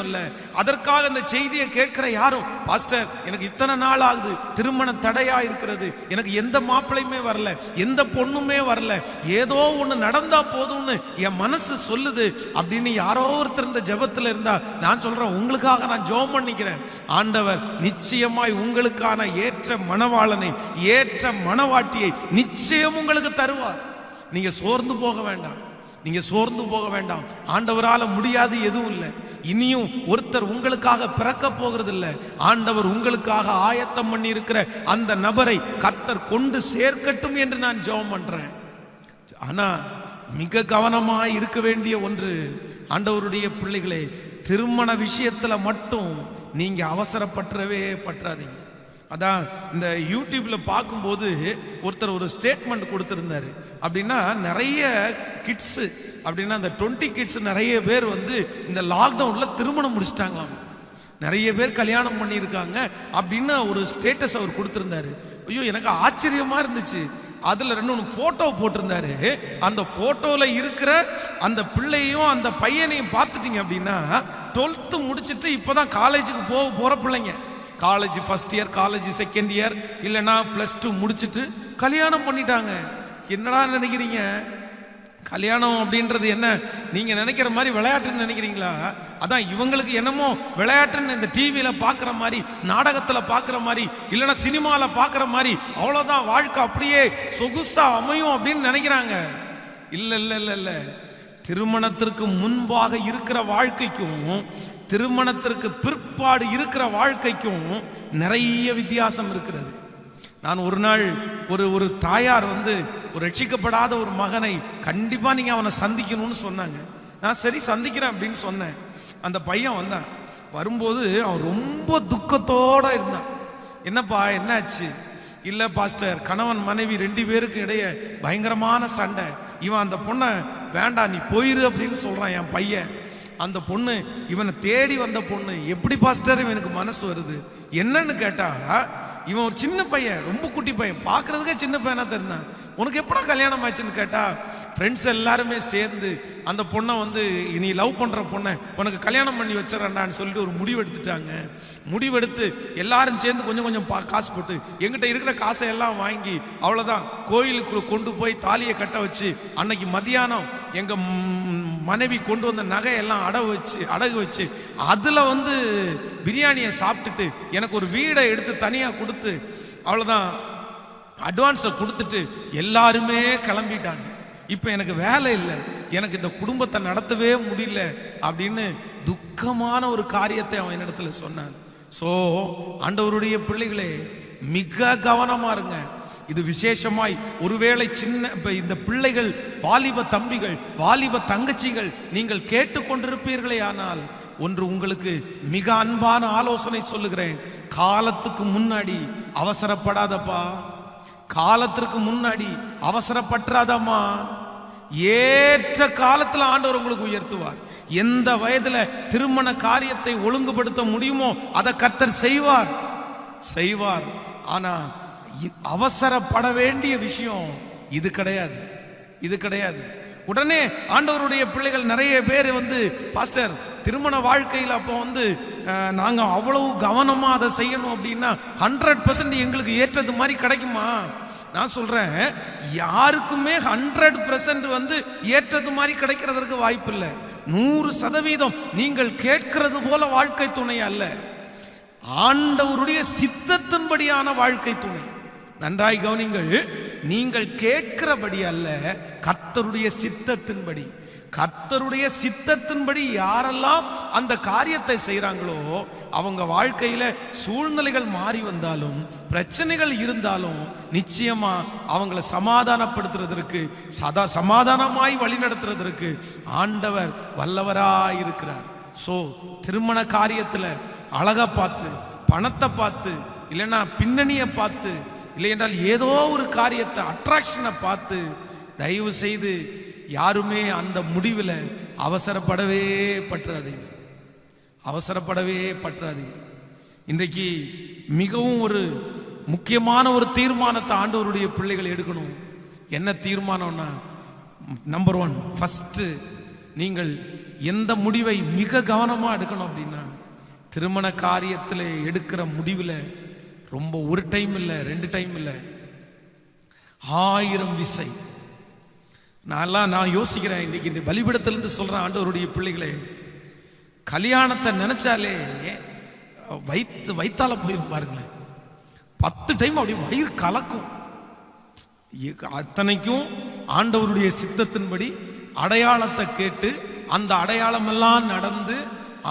இல்லை, அதற்காக இந்த செய்தியை கேட்கிற யாரும், பாஸ்டர் எனக்கு இத்தனை நாள் ஆகுது, திருமண தடையா இருக்கிறது, எனக்கு எந்த மாப்பிள்ளையுமே வரல, எந்த பொண்ணுமே வரல, ஏதோ ஒண்ணு நடந்தா போதும்னு என் மனசு சொல்லுது அப்படின்னு யாரோ ஒருத்தர் இந்த ஜெபத்துல இருந்தா, நான் சொல்றேன், உங்களுக்காக நான் ஜெபம் பண்ணிக்கிறேன். ஆண்டவர் நிச்சயமாய் உங்களுக்கான ஏற்ற மணவாளனை, ஏற்ற மணவாட்டியை நிச்சயம் உங்களுக்கு தருவார். நீங்க சோர்ந்து போக வேண்டாம். ஆண்டவரால முடியாது எதுவும் இல்லை. இனியும் ஒருத்தர் உங்களுக்காக பிறக்க போகிறது இல்லை. ஆண்டவர் உங்களுக்காக ஆயத்தம் பண்ணி இருக்கிற அந்த நபரை கர்த்தர் கொண்டு சேர்க்கட்டும் என்று நான் ஜெபம் பண்றேன். ஆனா மிக கவனமாய் இருக்க வேண்டிய ஒன்று, ஆண்டவருடைய பிள்ளைகளே, திருமண விஷயத்துல மட்டும் நீங்க அவசரப்பட்டுறவே பற்றாதீங்க. அதான் இந்த யூடியூப்ல பார்க்கும்போது ஒருத்தர் ஒரு ஸ்டேட்மெண்ட் கொடுத்திருந்தாரு. அப்படின்னா நிறைய கிட்ஸ், அப்படின்னா அந்த 20 கிட்ஸ் நிறைய பேர் வந்து இந்த லாக்டவுன்ல திருமணம் முடிச்சிட்டாங்களாம், நிறைய பேர் கல்யாணம் பண்ணியிருக்காங்க அப்படின்னு ஒரு ஸ்டேட்டஸ் அவர் கொடுத்திருந்தாரு. ஐயோ எனக்கு ஆச்சரியமா இருந்துச்சு. அதுல 2 போட்டோ போட்டிருந்தாரு. அந்த போட்டோல இருக்கிற அந்த பிள்ளையும் அந்த பையனையும் பார்த்துட்டீங்க அப்படின்னா 12th முடிச்சுட்டு இப்பதான் காலேஜுக்கு போற பிள்ளைங்க. College first year, college second year, இல்லைன்னா +2 முடிச்சுட்டு கல்யாணம் பண்ணிட்டாங்க. என்னடா நினைக்கிறீங்க? கல்யாணம் அப்படின்றது என்ன நீங்க நினைக்கிற மாதிரி விளையாட்டுன்னு நினைக்கிறீங்களா? அதான் இவங்களுக்கு என்னமோ விளையாட்டுன்னு இந்த டிவியில பார்க்குற மாதிரி, நாடகத்துல பார்க்குற மாதிரி, இல்லைன்னா சினிமால பார்க்குற மாதிரி அவ்வளோதான் வாழ்க்கை அப்படியே சொகுசா அமையும் அப்படின்னு நினைக்கிறாங்க. இல்ல இல்ல இல்ல இல்ல, திருமணத்திற்கு முன்பாக இருக்கிற வாழ்க்கைக்கும் திருமணத்திற்கு பிற்பாடு இருக்கிற வாழ்க்கைக்கும் நிறைய வித்தியாசம் இருக்கிறது. நான் ஒரு நாள் ஒரு தாயார் வந்து ஒரு ரட்சிக்கப்படாத ஒரு மகனை கண்டிப்பா நீங்க அவனை சந்திக்கணும்னு சொன்னாங்க. நான் சரி சந்திக்கிறேன் அப்படின்னு சொன்னேன். அந்த பையன் வந்தான். வரும்போது அவன் ரொம்ப துக்கத்தோட இருந்தான். என்னப்பா என்னாச்சு? இல்ல பாஸ்டர், கணவன் மனைவி 2 பேருக்கு இடையே பயங்கரமான சண்டை. இவன் அந்த பொண்ணை வேண்டாம் நீ போயிரு அப்படின்னு சொல்றான் என் பையன். அந்த பொண்ணு இவனை தேடி வந்த பொண்ணு. எப்படி பாஸ்டர் இவனுக்கு மனசு வருது? என்னன்னு கேட்டா, இவன் ஒரு சின்ன பையன், ரொம்ப குட்டி பையன், பார்க்கறதுக்கே சின்ன பையனா தெரிந்தான். உனக்கு எப்படா கல்யாணம் ஆச்சுன்னு கேட்டா, ஃப்ரெண்ட்ஸ் எல்லாருமே சேர்ந்து அந்த பொண்ணை வந்து நீ லவ் பண்ற பொண்ணை உனக்கு கல்யாணம் பண்ணி வச்சிடறான்னு சொல்லிட்டு ஒரு முடிவு எடுத்துட்டாங்க. முடிவெடுத்து எல்லாரும் சேர்ந்து கொஞ்சம் கொஞ்சம் காசு போட்டு எங்கிட்ட இருக்கிற காசை எல்லாம் வாங்கி அவ்வளோதான் கோயிலுக்கு கொண்டு போய் தாலியை கட்ட வச்சு, அன்னைக்கு மதியானம் எங்க மனைவி கொண்டு வந்த நகையெல்லாம் அடகு வச்சு அதில் வந்து பிரியாணியை சாப்பிட்டுட்டு எனக்கு ஒரு வீடை எடுத்து தனியாக கொடுத்து அவ்வளோதான் அட்வான்ஸை கொடுத்துட்டு எல்லாருமே கிளம்பிட்டாங்க. இப்போ எனக்கு வேலை இல்லை, எனக்கு இந்த குடும்பத்தை நடத்தவே முடியல அப்படின்னு துக்கமான ஒரு காரியத்தை அவன் என்னிடத்துல சொன்னான். ஸோ ஆண்டவருடைய பிள்ளைகளே மிக கவனமா இருங்க. இது விசேஷமாய் ஒருவேளை இந்த பிள்ளைகள், வாலிப தம்பிகள், வாலிப தங்கச்சிகள் நீங்கள் கேட்டுக்கொண்டிருப்பீர்களே, ஆனால் ஒன்று உங்களுக்கு மிக அன்பான ஆலோசனை சொல்லுகிறேன். காலத்துக்கு முன்னாடி அவசரப்படாதப்பா, காலத்திற்கு முன்னாடி அவசரப்பற்றாதம்மா. ஏற்ற காலத்தில் ஆண்டவர் உங்களுக்கு உயர்த்துவார். எந்த வயதுல திருமண காரியத்தை ஒழுங்குபடுத்த முடியுமோ அதை கர்த்தர் செய்வார். ஆனா அவசரப்பட வேண்டிய விஷயம் இது கிடையாது. உடனே ஆண்டவருடைய பிள்ளைகள் நிறைய பேர் வந்து பாஸ்டர் திருமண வாழ்க்கையில் அப்போ வந்து நாங்கள் அவ்வளவு கவனமாக அதை செய்யணும் அப்படின்னா 100% எங்களுக்கு ஏற்றது மாதிரி கிடைக்குமா? நான் சொல்றேன், யாருக்குமே 100% வந்து ஏற்றது மாதிரி கிடைக்கிறதுக்கு வாய்ப்பு இல்லை. 100% நீங்கள் கேட்கிறது போல வாழ்க்கை துணை அல்ல, ஆண்டவருடைய சித்தத்தின்படியான வாழ்க்கை துணை. நன்றாய் கவனிங்கள். நீங்கள் கேட்கிறபடி அல்ல, கர்த்தருடைய சித்தத்தின்படி. கர்த்தருடைய சித்தத்தின்படி யாரெல்லாம் அந்த காரியத்தை செய்றாங்களோ அவங்க வாழ்க்கையில சூழ்நிலைகள் மாறி வந்தாலும், பிரச்சனைகள் இருந்தாலும் நிச்சயமா அவங்கள சமாதானப்படுத்துறதற்கு, சமாதானமாய் வழி நடத்துறதற்கு ஆண்டவர் வல்லவராய் இருக்கிறார். ஸோ திருமண காரியத்தில் அழகை பார்த்து, பணத்தை பார்த்து, இல்லைன்னா பின்னணியை பார்த்து, இல்லை என்றால் ஏதோ ஒரு காரியத்தை, அட்ராக்ஷனை பார்த்து தயவு செய்து யாருமே அந்த முடிவில் அவசரப்படவே பற்றாதீங்க. இன்றைக்கு மிகவும் ஒரு முக்கியமான ஒரு தீர்மானத்தை ஆண்டவருடைய பிள்ளைகள் எடுக்கணும். என்ன தீர்மானம்னா, நம்பர் 1, ஃபர்ஸ்ட் நீங்கள் எந்த முடிவை மிக கவனமாக எடுக்கணும் அப்படின்னா, திருமண காரியத்தில் எடுக்கிற முடிவில் ரொம்ப ஒரு டைம் இல்லை, 2 டைம் இல்லை, 1000 விசை. நான் யோசிக்கிறேன், இன்னைக்கு இந்த பலிபீடத்திலிருந்து சொல்றேன், ஆண்டவருடைய பிள்ளைகளே, கல்யாணத்தை நினைச்சாலே வைத்தால போயிரும் பாருங்களேன். 10 டைம் அப்படி வயிறு கலக்கும். அத்தனைக்கும் ஆண்டவருடைய சித்தத்தின்படி அடையாளத்தை கேட்டு அந்த அடையாளம் எல்லாம் நடந்து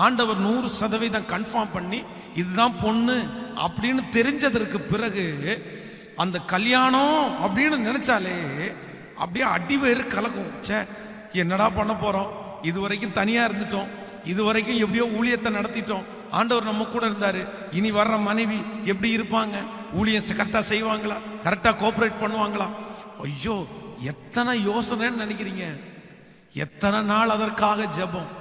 ஆண்டவர் 100% கன்ஃபார்ம் பண்ணி இதுதான் பொண்ணு அப்படின்னு தெரிஞ்சதற்கு பிறகு அந்த கல்யாணம் அப்படின்னு நினைச்சாலே அப்படியே அடிவயிறு கலக்கும். சே, என்னடா பண்ண போறோம், இதுவரைக்கும் தனியா இருந்துட்டோம், இதுவரைக்கும் எப்படியோ ஊழியத்தை நடத்திட்டோம், ஆண்டவர் நம்ம கூட இருந்தாரு. இனி வர்ற மனைவி எப்படி இருப்பாங்க, ஊழியம் கரெக்டா செய்வாங்களா, கரெக்டா கோஆபரேட் பண்ணுவாங்களா? ஐயோ, எத்தனை யோசனைன்னு நினைக்கிறீங்க? எத்தனை நாள் அதற்காக ஜெபம்,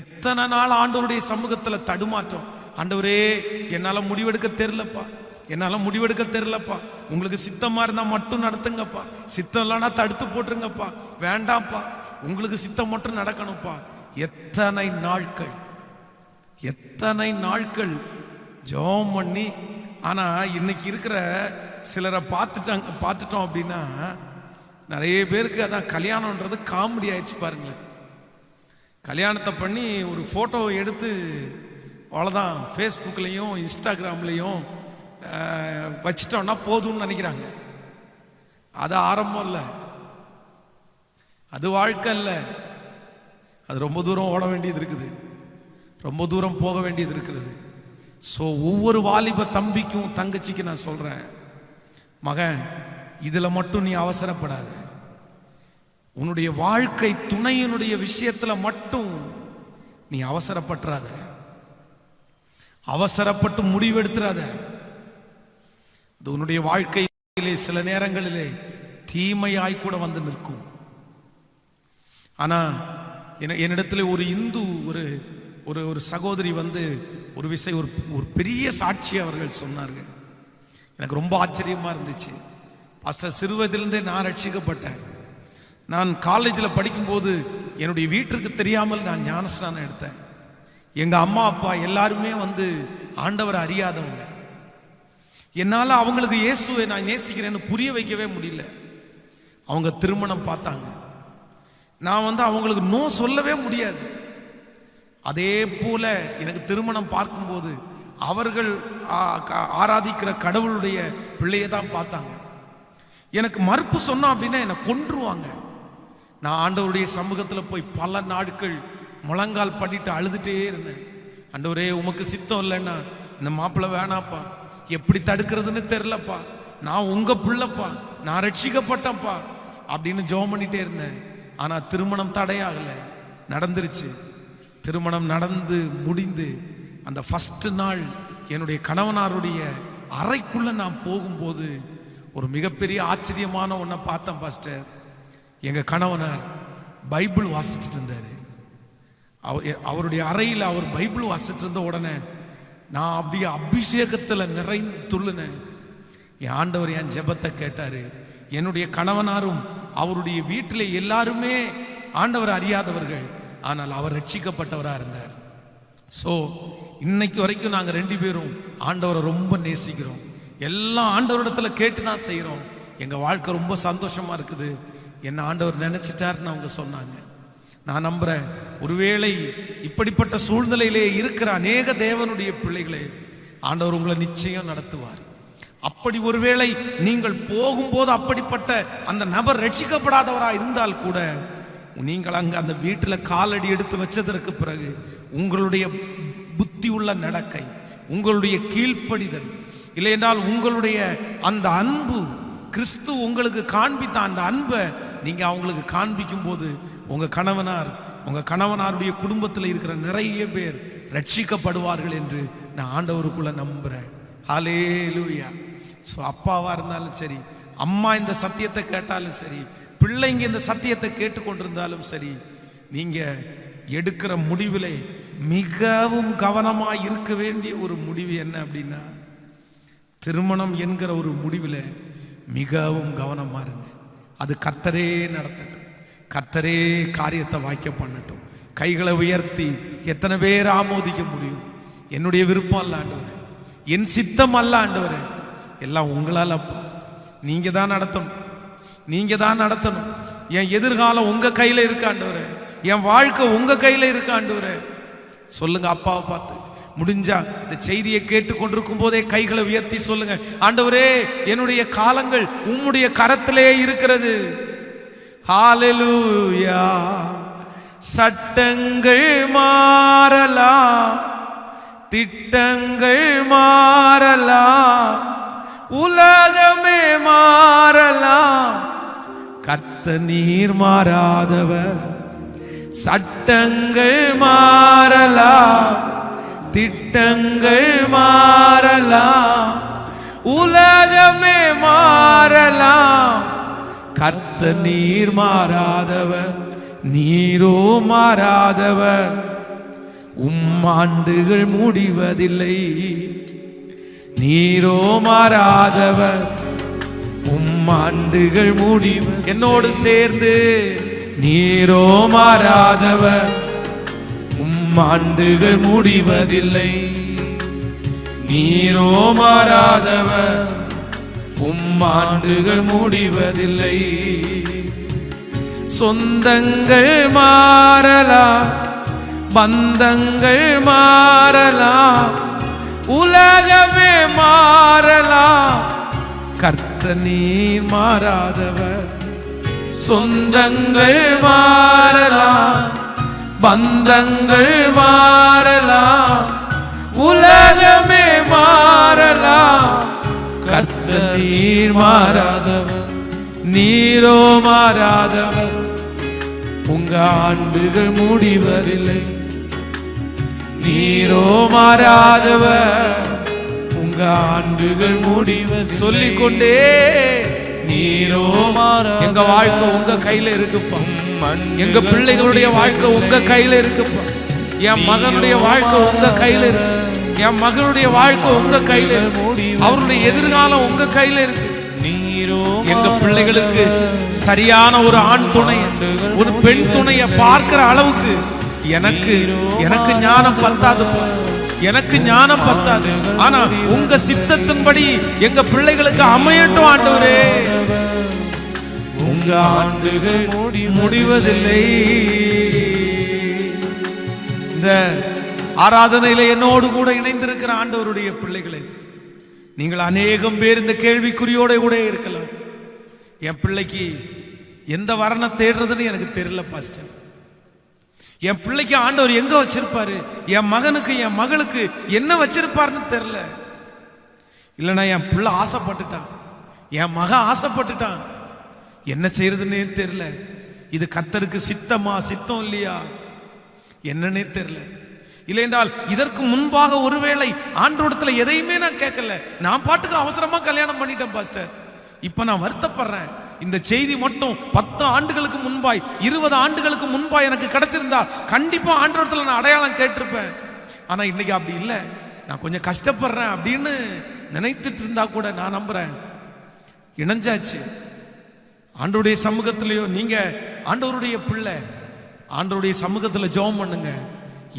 எத்தனை நாள் ஆண்டவருடைய சமூகத்துல தடுமாற்றம். ஆண்டவரே, என்னால முடிவெடுக்க தெரியலப்பா, என்னால முடிவெடுக்க தெரியலப்பா, உங்களுக்கு சித்தமா இருந்தா மட்டும் நடத்துங்கப்பா, சித்தம் இல்லைன்னா தடுத்து போட்டுருங்கப்பா, வேண்டாம்ப்பா, உங்களுக்கு சித்தம் மட்டும் நடக்கணும்ப்பா. எத்தனை நாட்கள், எத்தனை நாட்கள் ஜெபம் பண்ணி. ஆனா இன்னைக்கு இருக்கிற சிலரை பார்த்துட்டோம் அப்படின்னா, நிறைய பேருக்கு அதான் கல்யாணம்ன்றது காமெடி ஆயிடுச்சு பாருங்களேன். கல்யாணத்தை பண்ணி ஒரு போட்டோ எடுத்து அவ்வளோதான் ஃபேஸ்புக்லேயும் இன்ஸ்டாகிராம்லேயும் வச்சிட்டோம்னா போதும்னு நினைக்கிறாங்க. அது ஆரம்பம் இல்லை, அது வாழ்க்கை இல்லை, அது ரொம்ப தூரம் ஓட வேண்டியது இருக்குது, ரொம்ப தூரம் போக வேண்டியது இருக்கிறது. ஸோ ஒவ்வொரு வாலிப தம்பிக்கும் தங்கச்சிக்கு நான் சொல்கிறேன், மகன், இதில் மட்டும் நீ அவசரப்படாத. உன்னுடைய வாழ்க்கை துணையினுடைய விஷயத்தில் மட்டும் நீ அவசரப்பட்டுறாத, அவசரப்பட்டு முடிவெடுத்துறாத. அது உன்னுடைய வாழ்க்கையிலே சில நேரங்களிலே தீமையாய் கூட வந்து நிற்கும். ஆனா என்னிடத்துல ஒரு இந்து ஒரு சகோதரி வந்து ஒரு விஷயம், ஒரு பெரிய சாட்சி அவர்கள் சொன்னார்கள். எனக்கு ரொம்ப ஆச்சரியமா இருந்துச்சு. பாஸ்டர், சிறுவயதிலிருந்தே நான் ரட்சிக்கப்பட்டேன். நான் காலேஜில் படிக்கும்போது என்னுடைய வீட்டிற்கு தெரியாமல் நான் ஞானஸ்நானம் எடுத்தேன். எங்க அம்மா அப்பா எல்லாருமே வந்து ஆண்டவரை அறியாதவங்க. என்னால அவங்களுக்கு இயேசுவை நான் நேசிக்கிறேன்னு புரிய வைக்கவே முடியல. அவங்க திருமணம் பார்த்தாங்க, நான் வந்து அவங்களுக்கு நோ சொல்லவே முடியாது. அதே போல எனக்கு திருமணம் பார்க்கும்போது அவர்கள் ஆராதிக்கிற கடவுளுடைய பிள்ளையை தான் பார்த்தாங்க. எனக்கு மறுப்பு சொன்னோம் அப்படின்னா என்னை கொன்றுவாங்க. நான் ஆண்டவருடைய சமூகத்தில் போய் பல நாட்கள் முழங்கால் பண்ணிட்டு அழுதுட்டே இருந்தேன். ஆண்டவரே, உமக்கு சித்தம் இல்லைன்னா இந்த மாப்பிள்ளை வேணாப்பா, எப்படி தடுக்கிறதுன்னு தெரிலப்பா, நான் உங்க பிள்ளைப்பா, நான் ரட்சிக்கப்பட்டப்பா அப்படின்னு ஜெபம் பண்ணிட்டே இருந்தேன். ஆனா திருமணம் தடையாகலை, நடந்துருச்சு. திருமணம் நடந்து முடிந்து அந்த ஃபர்ஸ்ட் நாள் என்னுடைய கணவனாருடைய அறைக்குள்ள நான் போகும்போது ஒரு மிகப்பெரிய ஆச்சரியமான ஒன்றை பார்த்தேன் பாஸ்டர். எங்க கணவனார் பைபிள் வாசிச்சுட்டு இருந்தாரு. அவருடைய அறையில் அவர் பைபிள் வாசிச்சுட்டு இருந்த உடனே நான் அப்படியே அபிஷேகத்தில் நிறைந்து துள்ளுனேன். என் ஆண்டவர் என் ஜெபத்தை கேட்டாரு. என்னுடைய கணவனாரும் அவருடைய வீட்டில் எல்லாருமே ஆண்டவர் அறியாதவர்கள், ஆனால் அவர் ரட்சிக்கப்பட்டவராக இருந்தார். ஸோ இன்னைக்கு வரைக்கும் நாங்கள் 2 பேரும் ஆண்டவரை ரொம்ப நேசிக்கிறோம். எல்லாம் ஆண்டவரிடத்துல கேட்டு தான் செய்கிறோம். எங்கள் வாழ்க்கை ரொம்ப சந்தோஷமா இருக்குது. என்ன ஆண்டவர் நினைச்சிட்டாருன்னு அவங்க சொன்னாங்க. நான் நம்புறேன், ஒருவேளை இப்படிப்பட்ட சூழ்நிலையிலே இருக்கிற அநேக தேவனுடைய பிள்ளைகளே ஆண்டவர் உங்களை நிச்சயம் நடத்துவார். அப்படி ஒருவேளை நீங்கள் போகும்போது அப்படிப்பட்ட அந்த நபர் ரட்சிக்கப்படாதவராக இருந்தால் கூட நீங்கள் அங்க அந்த வீட்டில் காலடி எடுத்து வச்சதற்கு பிறகு உங்களுடைய புத்தி உள்ள நடக்கை, உங்களுடைய கீழ்ப்படிதல், இல்லை என்றால் உங்களுடைய அந்த அன்பு, கிறிஸ்து உங்களுக்கு காண்பித்த அந்த அன்பை நீங்க அவங்களுக்கு காண்பிக்கும் போது உங்க கணவனாருடைய குடும்பத்தில் இருக்கிற நிறைய பேர் ரட்சிக்கப்படுவார்கள் என்று நான் ஆண்டவருக்குள்ள நம்புறேன். ஹல்லேலூயா. ஸோ அப்பாவா இருந்தாலும் சரி, அம்மா இந்த சத்தியத்தை கேட்டாலும் சரி, பிள்ளைங்க இந்த சத்தியத்தை கேட்டுக்கொண்டிருந்தாலும் சரி, நீங்க எடுக்கிற முடிவிலே மிகவும் கவனமாக இருக்க வேண்டிய ஒரு முடிவு என்ன அப்படின்னா, திருமணம் என்கிற ஒரு முடிவில் மிகவும் கவனமாக இருங்க. அது கர்த்தரே நடத்தட்டும், கர்த்தரே காரியத்தை வாய்க்க பண்ணட்டும். கைகளை உயர்த்தி எத்தனை பேர் ஆமோதிக்க முடியும்? என்னுடைய விருப்பம் அல்ல ஆண்டவரே, என் சித்தம் அல்ல ஆண்டவரே, எல்லாம் உங்களால் அப்பா. நீங்க தான் நடத்தணும், நீங்க தான் நடத்தணும். என் எதிர்காலம் உங்க கையில இருக்கு ஆண்டவரே, என் வாழ்க்கை உங்க கையில இருக்கு ஆண்டவரே. சொல்லுங்க அப்பாவை பார்த்து. முடிஞ்சா இந்த செய்தியை கேட்டுக்கொண்டிருக்கும் போதே கைகளை உயர்த்தி சொல்லுங்க, ஆண்டவரே என்னுடைய காலங்கள் உம்முடைய கரத்திலே இருக்கிறது. ஹல்லேலூயா. சட்டங்கள் மாறலாம், திட்டங்கள் மாறலாம், உலகமே மாறலாம், கர்த்தர் நீர் மாறாதவர். சட்டங்கள் மாறலாம், திட்டங்கள் மாறலாம், உலகமே மாறலாம், கர்த்தர் நீர் மாறாதவர், நீரோ மாறாதவர். ஆண்டுகள் முடிவதில்லை, நீரோ மாறாதவர், ஆண்டுகள் முடிவு. என்னோடு சேர்ந்து நீரோ மாறாதவர், ஆண்டுகள் முடிவதில்லை, நீரோ மாறாதவர், ஆண்டுகள் முடிவதில்லை. சொந்தங்கள் மாறலாம், பந்தங்கள் மாறலாம், உலகமே மாறலாம், கர்த்தர் நீர் மாறாதவர். சொந்தங்கள் மாறலாம், பந்தங்கள் மாறலாம், உலகமே மாறலாம், கர்த்தர் நீர் மாறாதவர், நீரோ மாறாதவர். உங்க ஆண்டுகள் முடிவதில்லை, நீரோ மாறாதவர், உங்க ஆண்டுகள் முடிவது. சொல்லிக்கொண்டே நீரோ மாறா. எங்க வாழ்க்கை உங்க கையில இருக்குப்பா, எங்க பிள்ளைகளுடைய வாழ்க்கை உங்க கையில இருக்குப்பா, என் மகனுடைய வாழ்க்கை உங்க கையில இருக்கு, என் மகளுடைய வாழ்க்கை உங்க கையில இருக்கு, அவருடைய எதிர்காலம் உங்க கையில இருக்கு. எங்க பிள்ளைகளுக்கு சரியான ஒரு ஆண் துணை, ஒரு பெண் துணையை பார்க்கிற அளவுக்கு எனக்கு ஞானம் பத்தாது, எனக்கு ஞானம் பத்தாது. ஆனா உங்க சித்தத்தின்படி எங்க பிள்ளைகளுக்கு அமையட்டும் ஆண்டவரே. உங்க ஆண்டுகள் முடிவதில்லை. இந்த ஆராதனையில என்னோடு கூட இணைந்திருக்கிற ஆண்டவருடைய பிள்ளைகளே, நீங்கள் அநேகம் பேர் இந்த கேள்விக்குறியோட கூட இருக்கலாம். என் பிள்ளைக்கு எந்த வரனை தேடுறதுன்னு எனக்கு தெரியல பாஸ்டர். என் பிள்ளைக்கு ஆண்டவர் எங்க வச்சிருப்பாரு, என் மகனுக்கு என் மகளுக்கு என்ன வச்சிருப்பாருன்னு தெரியல. இல்லைன்னா என் பிள்ளை ஆசைப்பட்டுட்டான், என் மகன் ஆசைப்பட்டுட்டான், என்ன செய்யறதுன்னே தெரியல. இது கர்த்தருக்கு சித்தமா சித்தம் இல்லையா என்னன்னே தெரியல. இல்லை என்றால் இதற்கு முன்பாக ஒருவேளை ஆண்டவரிடத்துல எதையுமே நான் கேட்கல, நான் பாட்டுக்கு அவசரமா கல்யாணம் பண்ணிட்டேன் பாஸ்டர். இப்ப நான் வருத்தப்படுறேன். இந்த செய்தி மட்டும் 10 ஆண்டுகளுக்கு முன்பாய் 20 ஆண்டுகளுக்கு முன்பாய் எனக்கு கிடைச்சிருந்தா கண்டிப்பா ஆண்டவரிடத்துல நான் அடையாளம் கேட்டிருப்பேன். ஆனா இன்னைக்கு அப்படி இல்லை, நான் கொஞ்சம் கஷ்டப்படுறேன் அப்படின்னு நினைத்துட்டு இருந்தா கூட நான் நம்புறேன் இணைஞ்சாச்சு. ஆண்டவருடைய சமூகத்திலேயோ நீங்க ஆண்டவருடைய பிள்ளை, ஆண்டவருடைய சமூகத்துல ஜெபம் பண்ணுங்க.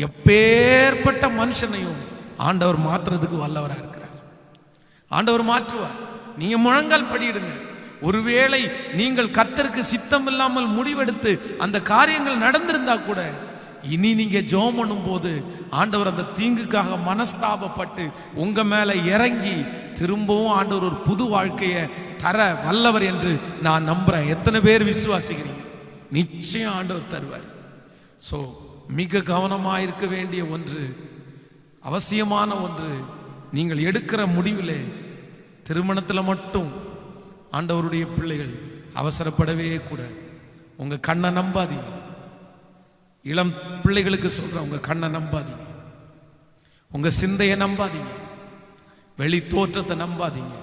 எப்பேற்பட்ட மனுஷனையும் ஆண்டவர் மாற்றுறதுக்கு வல்லவரா இருக்கிறார். ஆண்டவர் மாற்றுவார். நீங்க முழங்கால் படியிடுங்க. ஒருவேளை நீங்கள் கர்த்தருக்கு சித்தம் இல்லாமல் முடிவெடுத்து அந்த காரியங்கள் நடந்திருந்தா கூட இனி நீங்க ஜெபம் பண்ணும் போது ஆண்டவர் அந்த தீங்குக்காக மனஸ்தாபப்பட்டு உங்க மேல இறங்கி திரும்பவும் ஆண்டவர் ஒரு புது வாழ்க்கையை தர வல்லவர் என்று நான் நம்புறேன். எத்தனை பேர் விசுவாசிக்கிறீங்க? நிச்சயம் ஆண்டவர் தருவார். ஸோ மிக கவனமாக இருக்க வேண்டிய ஒன்று, அவசியமான ஒன்று, நீங்கள் எடுக்கிற முடிவில் திருமணத்தில் மட்டும் ஆண்டவருடைய பிள்ளைகள் அவசரப்படவே கூடாது. உங்க கண்ணை நம்பாதீங்க. இளம் பிள்ளைகளுக்கு சொல்றேன், உங்க கண்ணை நம்பாதீங்க, உங்க சிந்தையை நம்பாதீங்க, வெளி தோற்றத்தை நம்பாதீங்க,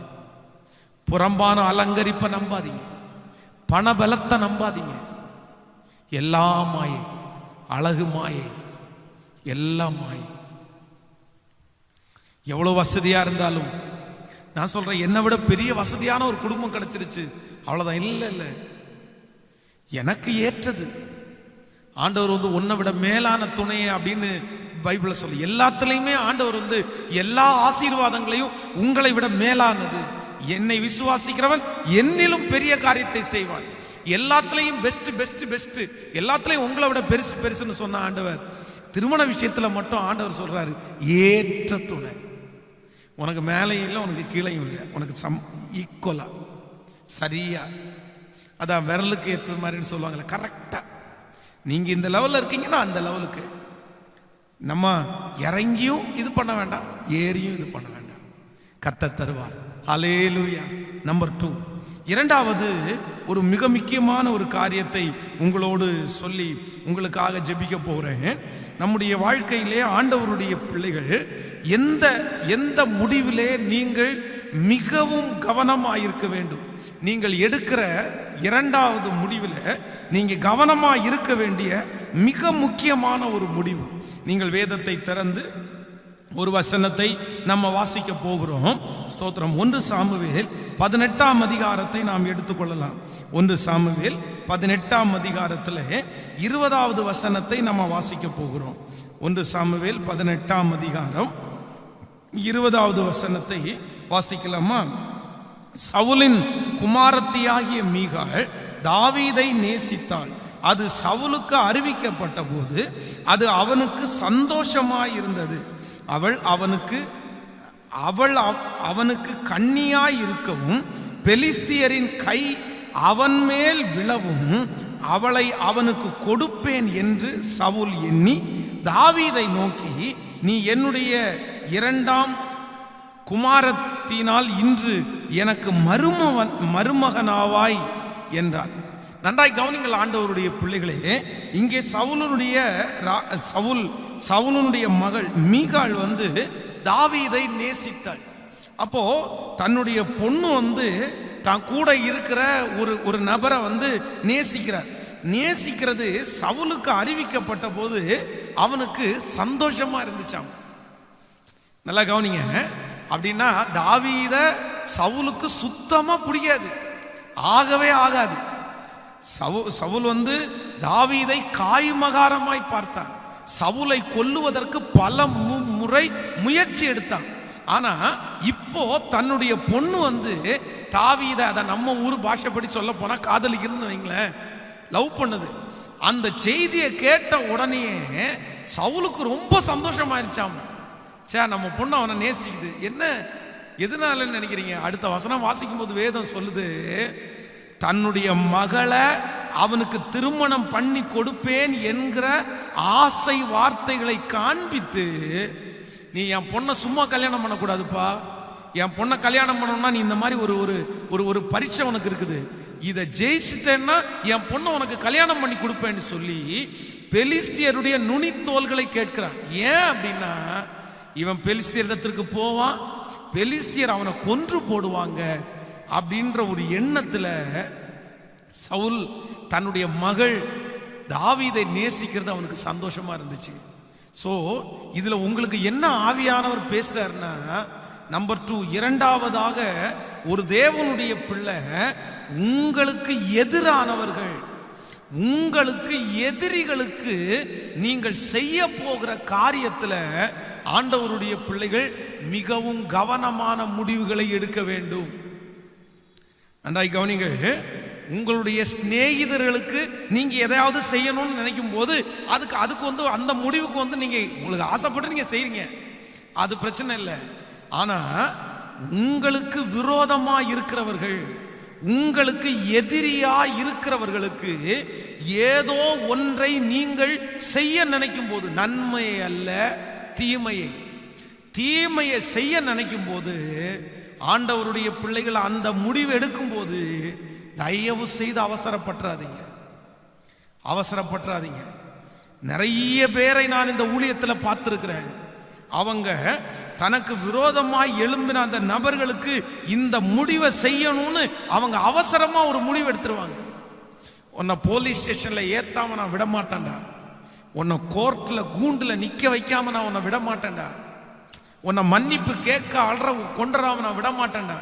புறம்பான அலங்கரிப்பை நம்பாதீங்க, பண பலத்தை நம்பாதீங்க. எல்லா மாயை, அழகு மாயை, எல்லாம் மாயை. எவ்வளவு வசதியா இருந்தாலும் நான் சொல்றேன், என்னை விட பெரிய வசதியான ஒரு குடும்பம் கிடைச்சிருச்சு அவ்வளவுதான். இல்லை, எனக்கு ஏற்றது ஆண்டவர் உன்னை விட மேலான துணையை அப்படின்னு பைபிள சொல்லி, எல்லாத்துலயுமே ஆண்டவர் எல்லா ஆசீர்வாதங்களையும் உங்களை விட மேலானது. என்னை விசுவாசிக்கிறவன் என்னிலும் பெரிய காரியத்தை செய்வான். எல்லாத்துலயும் பெஸ்ட் பெஸ்ட் பெஸ்ட், எல்லாத்துலயும் உங்களை விட பெருசு பெருசுன்னு சொன்ன ஆண்டவர் திருமண விஷயத்துல மட்டும் ஆண்டவர் சொல்றாரு, ஏற்ற துணை. உனக்கு மேலையும் இல்லை, உனக்கு கீழையும் இல்லை, உனக்கு ஈக்குவலா சரியா, அதான் விரலுக்கு ஏற்ற மாதிரின்னு சொல்லுவாங்கல்ல, கரெக்டா நீங்க இந்த லெவல்ல இருக்கீங்கன்னா அந்த லெவலுக்கு நம்ம இறங்கியும் இது பண்ண வேண்டாம், ஏறியும் இது பண்ண வேண்டாம். கர்த்தர் தருவார். ஹல்லேலூயா. நம்பர் 2, இரண்டாவது, ஒரு மிக முக்கியமான ஒரு காரியத்தை உங்களோடு சொல்லி உங்களுக்காக ஜெபிக்க போகிறேன். நம்முடைய வாழ்க்கையிலே ஆண்டவருடைய பிள்ளைகள் எந்த முடிவிலே நீங்கள் மிகவும் கவனமாயிருக்க வேண்டும். நீங்கள் எடுக்கிற இரண்டாவது முடிவில் நீங்கள் கவனமாக இருக்க வேண்டிய மிக முக்கியமான ஒரு முடிவு. நீங்கள் வேதத்தை திறந்து ஒரு வசனத்தை நம்ம வாசிக்க போகிறோம். ஸ்தோத்திரம். 1 சாமுவேல் 18ஆம் அதிகாரத்தை நாம் எடுத்துக்கொள்ளலாம். 1 சாமுவேல் 18ஆம் அதிகாரத்தில் 20வது வசனத்தை நம்ம வாசிக்க போகிறோம். 1 சாமுவேல் 18ஆம் அதிகாரம் 20வது வசனத்தை வாசிக்கலாமா? சவுலின் குமாரத்தியாகிய மீகாள் தாவீதை நேசித்தாள். அது சவுலுக்கு அறிவிக்கப்பட்ட போது அது அவனுக்கு சந்தோஷமாயிருந்தது. அவனுக்கு கண்ணியாய் இருக்கவும் பெலிஸ்தியரின் கை அவன் மேல் விழவும் அவளை அவனுக்கு கொடுப்பேன் என்று சவுல் எண்ணி தாவீதை நோக்கி, நீ என்னுடைய 2ஆம் குமாரத்தினால் இன்று எனக்கு மருமகனாவாய் என்றான். நன்றாய் கவனிங்கள் ஆண்டவருடைய பிள்ளைகளே. இங்கே சவுலுடைய மகள் மீகாள் தாவீதை நேசித்தாள். அப்போ தன்னுடைய பொண்ணு தான் கூட இருக்கிற ஒரு நபரை நேசிக்கிறார். நேசிக்கிறது சவுலுக்கு அறிவிக்கப்பட்ட போது அவனுக்கு சந்தோஷமா இருந்துச்சாம். நல்லா கவனிங்க. அப்படின்னா தாவீத சவுலுக்கு சுத்தமா பிடிக்காது, ஆகவே ஆகாது. சவுல் தாவீதை காய்மகாரமாய் பார்த்தான். சவுலை கொல்லுவதற்கு பல முறை முயற்சி எடுத்தான். ஆனா இப்போ தன்னுடைய பொண்ணு தாவீதை, அதை நம்ம ஊர் பாஷைப்படி சொல்ல போனா காதலிக்கிறது வைங்களேன், லவ் பண்ணுது. அந்த செய்தியை கேட்ட உடனே சவுலுக்கு ரொம்ப சந்தோஷமாயிருச்சாம. சே, நம்ம பொண்ணு அவனை நேசிக்குது. என்ன எதனாலன்னு நினைக்கிறீங்க? அடுத்த வசனம் வாசிக்கும் போது வேதம் சொல்லுது, தன்னுடைய மகளை அவனுக்கு திருமணம் பண்ணி கொடுப்பேன் என்கிற ஆசை வார்த்தைகளை காண்பித்து, நீ என் பொண்ணை சும்மா கல்யாணம் பண்ணக்கூடாதுப்பா, என் பொண்ணை கல்யாணம் பண்ணணும்னா நீ இந்த மாதிரி ஒரு பரீட்சை உனக்கு இருக்குது, இதை ஜெயிச்சிட்டேன்னா என் பொண்ணை உனக்கு கல்யாணம் பண்ணி கொடுப்பேன்னு சொல்லி பெலிஸ்தியருடைய நுனித்தோள்களை கேட்கிறான். ஏன் அப்படின்னா, இவன் பெலிஸ்தியரிடத்திற்கு போவான், பெலிஸ்தியர் அவனை கொன்று போடுவாங்க அப்படின்ற ஒரு எண்ணத்தில் சவுல் தன்னுடைய மகள் தாவீதை நேசிக்கிறது அவனுக்கு சந்தோஷமா இருந்துச்சு. ஸோ இதில் உங்களுக்கு என்ன ஆவியானவர் பேசுறாருன்னா, நம்பர் 2, இரண்டாவதாக ஒரு தேவனுடைய பிள்ளை உங்களுக்கு எதிரானவர்கள், உங்களுக்கு எதிரிகளுக்கு நீங்கள் செய்ய போகிற காரியத்தில் ஆண்டவருடைய பிள்ளைகள் மிகவும் கவனமான முடிவுகளை எடுக்க வேண்டும். நன்றாய் கவனிங்கள். உங்களுடைய சிநேகிதர்களுக்கு நீங்க எதையாவது செய்யணும்னு நினைக்கும் போது அதுக்கு அந்த முடிவுக்கு நீங்க உங்களுக்கு ஆசைப்பட்டு நீங்க செய்றீங்க, அது பிரச்சனை இல்லை. ஆனா உங்களுக்கு விரோதமா இருக்கிறவர்கள், உங்களுக்கு எதிரியா இருக்கிறவர்களுக்கு ஏதோ ஒன்றை நீங்கள் செய்ய நினைக்கும் போது, நன்மையை அல்ல தீமையை செய்ய நினைக்கும் போது, ஆண்டவருடைய பிள்ளைகள் அந்த முடிவு எடுக்கும் போது தயவு செய்து அவசரப்பட்டுறாதீங்க. நிறைய பேரை நான் இந்த ஊழியத்தில் பார்த்திருக்கிறேன். அவங்க தனக்கு விரோதமாய் எழும்பின அந்த நபர்களுக்கு இந்த முடிவை செய்யணும்னு அவங்க அவசரமா ஒரு முடிவு எடுத்துருவாங்க. உன்னை போலீஸ் ஸ்டேஷன்ல ஏத்தாம நான் விட மாட்டேன்டா, உன்னை கோர்ட்ல கூண்டுல நிக்க வைக்காம நான் உன்னை விட மாட்டேன்டா, உன்னை மன்னிப்பு கேட்க கொண்டுறாம நான் விட மாட்டேன்டா,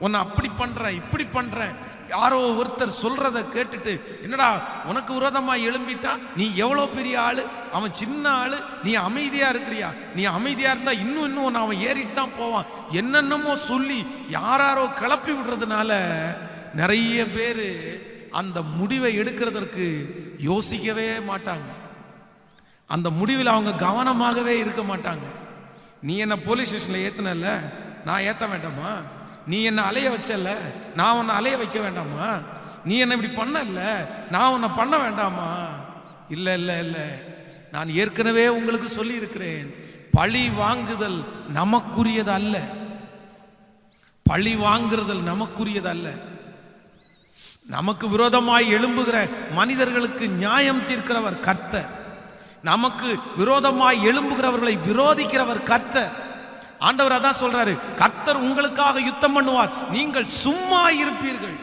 உன்னை அப்படி பண்றேன் இப்படி பண்றேன். யாரோ ஒருத்தர் சொல்றதை கேட்டுட்டு, என்னடா உனக்கு விரோதமா எழும்பிட்டா, நீ எவ்வளோ பெரிய ஆளு, அவன் சின்ன ஆளு, நீ அமைதியா இருக்கிறியா, நீ அமைதியா இருந்தா இன்னும் அவன் ஏறிட்டு தான் போவான், என்னென்னமோ சொல்லி யாரோ கிளப்பி விடுறதுனால நிறைய பேர் அந்த முடிவை எடுக்கிறதற்கு யோசிக்கவே மாட்டாங்க. அந்த முடிவில் அவங்க கவனமாகவே இருக்க மாட்டாங்க. நீ என்ன போலீஸ் ஸ்டேஷன்ல ஏத்தனல, நான் ஏத்த வேண்டாமா? நீ என்ன அலைய வச்சல, நான் உன்னை அலைய வைக்க வேண்டாமா? நீ என்ன இப்படி பண்ணல, நான் உன்னை பண்ண வேண்டாமா? இல்ல இல்ல இல்ல, நான் ஏற்கனவே உங்களுக்கு சொல்லி இருக்கிறேன், பழி வாங்குதல் நமக்குரியது அல்ல, பழி வாங்குறதல் நமக்குரியது அல்ல. நமக்கு விரோதமாய் எழும்புகிற மனிதர்களுக்கு நியாயம் தீர்க்கிறவர் கர்த்தர். நமக்கு விரோதமாய் எழும்புகிறவர்களை விரோதிக்கிறவர் கர்த்தர். ஆண்டவர் அதான் சொல்றாரு, கர்த்தர் உங்களுக்காக யுத்தம் பண்ணுவார், நீங்கள் சும்மா இருப்பீர்கள்.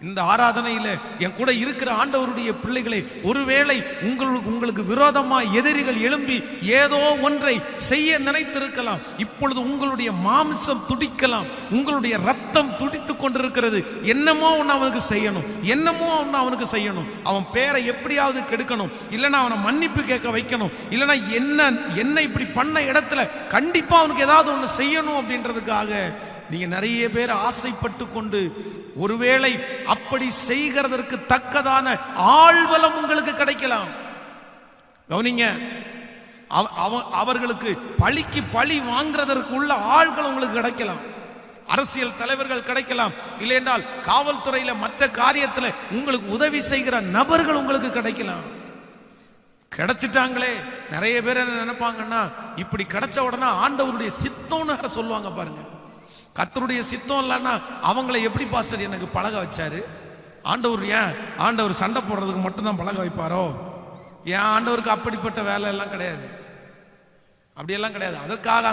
இந்த ஆராதனையில என் கூட இருக்கிற ஆண்டவருடைய பிள்ளைகளை, ஒருவேளை உங்களுக்கு விரோதமாய் எதிரிகள் எழும்பி ஏதோ ஒன்றை செய்ய நினைத்திருக்கலாம். இப்பொழுது உங்களுடைய மாம்சம் துடிக்கலாம், உங்களுடைய ரத்தம் துடித்து கொண்டிருக்கிறது. என்னமோ ஒன்று அவனுக்கு செய்யணும், என்னமோ ஒன்று அவனுக்கு செய்யணும், அவன் பேரை எப்படியாவது கெடுக்கணும், இல்லைன்னா அவனை மன்னிப்பு கேட்க வைக்கணும், இல்லைன்னா என்ன இப்படி பண்ண இடத்துல கண்டிப்பா அவனுக்கு ஏதாவது ஒன்று செய்யணும் அப்படின்றதுக்காக நீங்க நிறைய பேர் ஆசைப்பட்டு கொண்டு, ஒருவேளை அப்படி செய்கிறதற்கு தக்கதான ஆள்பலம் உங்களுக்கு கிடைக்கலாம். கவனிங்க, அவர்களுக்கு பழிக்கு பழி வாங்குறதற்கு உள்ள ஆள்கள் உங்களுக்கு கிடைக்கலாம். அரசியல் தலைவர்கள் கிடைக்கலாம், இல்லை என்றால் காவல்துறையில மற்ற காரியத்துல உங்களுக்கு உதவி செய்கிற நபர்கள் உங்களுக்கு கிடைக்கலாம். கிடைச்சிட்டாங்களே, நிறைய பேர் என்ன நினைப்பாங்கன்னா, இப்படி கிடைச்ச உடனே ஆண்டவருடைய சித்தம்னு சொல்லுவாங்க. பாருங்க, கர்த்தருடைய சித்தம் இல்லைன்னா அவங்கள எப்படி பாஸ்டர் எனக்கு பழக வச்சாரு? ஆண்டவர் சண்டை போடுறதுக்கு மட்டும்தான் பழக வைப்பாரோ? ஏன் ஆண்டவருக்கு அப்படிப்பட்ட வேலை எல்லாம் கிடையாது, அப்படியெல்லாம் கிடையாது. அதற்காக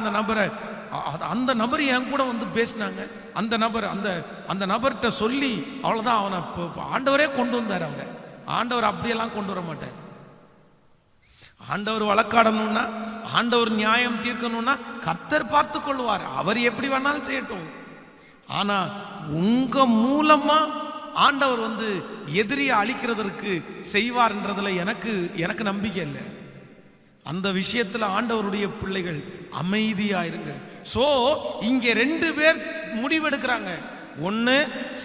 அந்த நபர் என் கூட வந்து பேசினாங்க, அந்த நபர்கிட்ட சொல்லி அவ்வளோதான் அவனை ஆண்டவரே கொண்டு வந்தார். ஆண்டவர் அப்படியெல்லாம் கொண்டு வர மாட்டார். ஆண்டவர் வழக்காடணும்னா, ஆண்டவர் நியாயம் தீர்க்கணும்னா கர்த்தர் பார்த்து கொள்வார். அவர் எப்படி வேணாலும் செய்யட்டும். ஆனா உங்க மூலமா ஆண்டவர் வந்து எதிரியை அழிக்கிறதற்கு செய்வார்ன்றதுல எனக்கு நம்பிக்கை இல்லை. அந்த விஷயத்துல ஆண்டவருடைய பிள்ளைகள் அமைதியா இருங்க. சோ இங்க 2 பேர் முடிவெடுக்கிறாங்க. ஒன்னு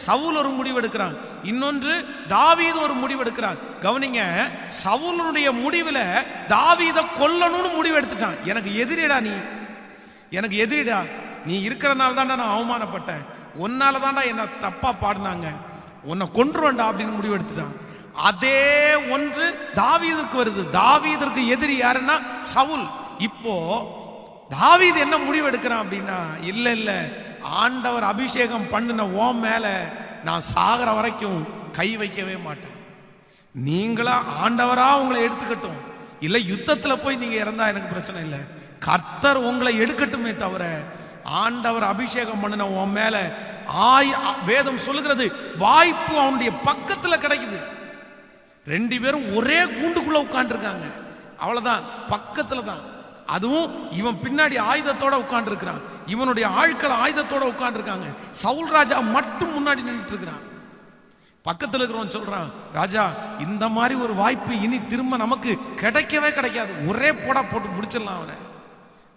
சவுல் ஒரு முடிவெடுக்கிறான், இன்னொன்று தாவீது ஒரு முடிவெடுக்கிறான். கவனிங்க, சவுலுடைய முடிவுல தாவீதை கொல்லணும்னு முடிவெடுத்துட்டான். எனக்கு எதிரிடா நீ இருக்கிறனால தான்டா நான் அவமானப்பட்டேன், உன்னால தான்டா என்ன தப்பா பாடினாங்க, உன்னை கொன்றுவேன்டா அப்படின்னு முடிவெடுத்துட்டான். அதே ஒன்று தாவீதுக்கு வருது. தாவீதுக்கு எதிரி யாருன்னா சவுல். இப்போ தாவீது என்ன முடிவெடுக்கிறான் அப்படின்னா, இல்ல ஆண்டவர் அபிஷேகம் பண்ணின ஓம் மேல நான் சாகிற வரைக்கும் கை வைக்கவே மாட்டேன். நீங்களா ஆண்டவரா உங்களை எடுத்துக்கட்டும், இல்ல யுத்தத்துல போய் நீங்க இறந்தா எனக்கு பிரச்சனை இல்லை, கர்த்தர் உங்களை எடுக்கட்டுமே தவிர ஆண்டவர் அபிஷேகம் பண்ணின ஓம் மேல வேதம் சொல்லுகிறது வாய்ப்பு அவனுடைய பக்கத்துல கிடைக்குது. 2 பேரும் ஒரே கூண்டுக்குள்ள உட்கார்ந்துருக்காங்க, அவ்வளவுதான், பக்கத்துல தான். அதுவும் இவன் பின்னாடி ஆயுதத்தோட உட்கார்ந்து இருக்கிறான், இவனுடைய ஆட்கள் ஆயுதத்தோட உட்கார்ந்து இருக்காங்க. சவுல் ராஜா மட்டும் முன்னாடி நின்றுட்டு இருக்கிறான். பக்கத்தில் இருக்கிறவன் சொல்றான், ராஜா இந்த மாதிரி ஒரு வாய்ப்பு இனி திரும்ப நமக்கு கிடைக்கவே கிடைக்காது, ஒரே போடா போட்டு முடிச்சிடலாம் அவனை,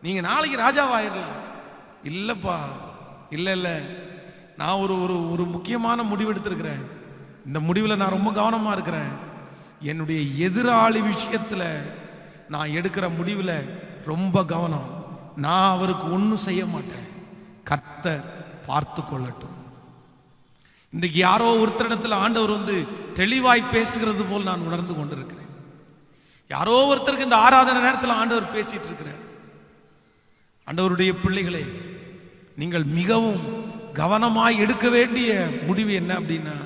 நீங்க நாளைக்கு ராஜாவாயிரலாம். இல்லப்பா, இல்ல நான் ஒரு முக்கியமான முடிவு எடுத்திருக்கிறேன். இந்த முடிவில் நான் ரொம்ப கவனமா இருக்கிறேன். என்னுடைய எதிராளி விஷயத்துல நான் எடுக்கிற முடிவில் ரொம்ப கவனம். நான் அவருக்கு ஒன்றும் செய்ய மாட்டேன், கர்த்தர் பார்த்து கொள்ளட்டும். இன்றைக்கு யாரோ ஒருத்தரிடத்துல ஆண்டவர் வந்து தெளிவாய் பேசுகிறது போல் நான் உணர்ந்து கொண்டிருக்கிறேன். யாரோ ஒருத்தருக்கு இந்த ஆராதனை நேரத்தில் ஆண்டவர் பேசிட்டு இருக்கிறார். ஆண்டவருடைய பிள்ளைகளே, நீங்கள் மிகவும் கவனமாய் எடுக்க வேண்டிய முடிவு என்ன அப்படின்னா,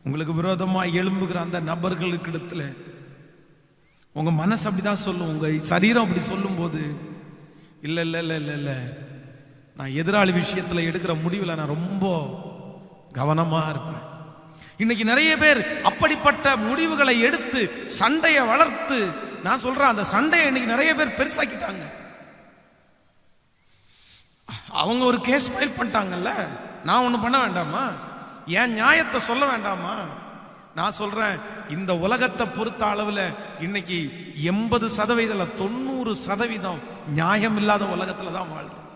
உங்களுக்கு விரோதமாய் எழும்புகிற அந்த நபர்களுக்கு இடத்துல உங்க மனசு அப்படிதான் சொல்லும், உங்க சரீரம் அப்படி சொல்லும் போது, இல்ல நான் எதிராளி விஷயத்துல எடுக்கிற முடிவில் நான் ரொம்ப கவனமா இருப்பேன். இன்னைக்கு நிறைய பேர் அப்படிப்பட்ட முடிவுகளை எடுத்து சண்டையை வளர்த்து, நான் சொல்றேன் அந்த சண்டையை இன்னைக்கு நிறைய பேர் பெருசாக்கிட்டாங்க. அவங்க ஒரு கேஸ் ஃபைல் பண்ணிட்டாங்கல்ல, நான் ஒண்ணு பண்ண வேண்டாமா, என் நியாயத்தை சொல்ல வேண்டாமா? நான் சொல்றேன், இந்த உலகத்தை பொறுத்த அளவில் இன்னைக்கு 80% 90% நியாயம் இல்லாத உலகத்துல தான் வாழ்றோம்.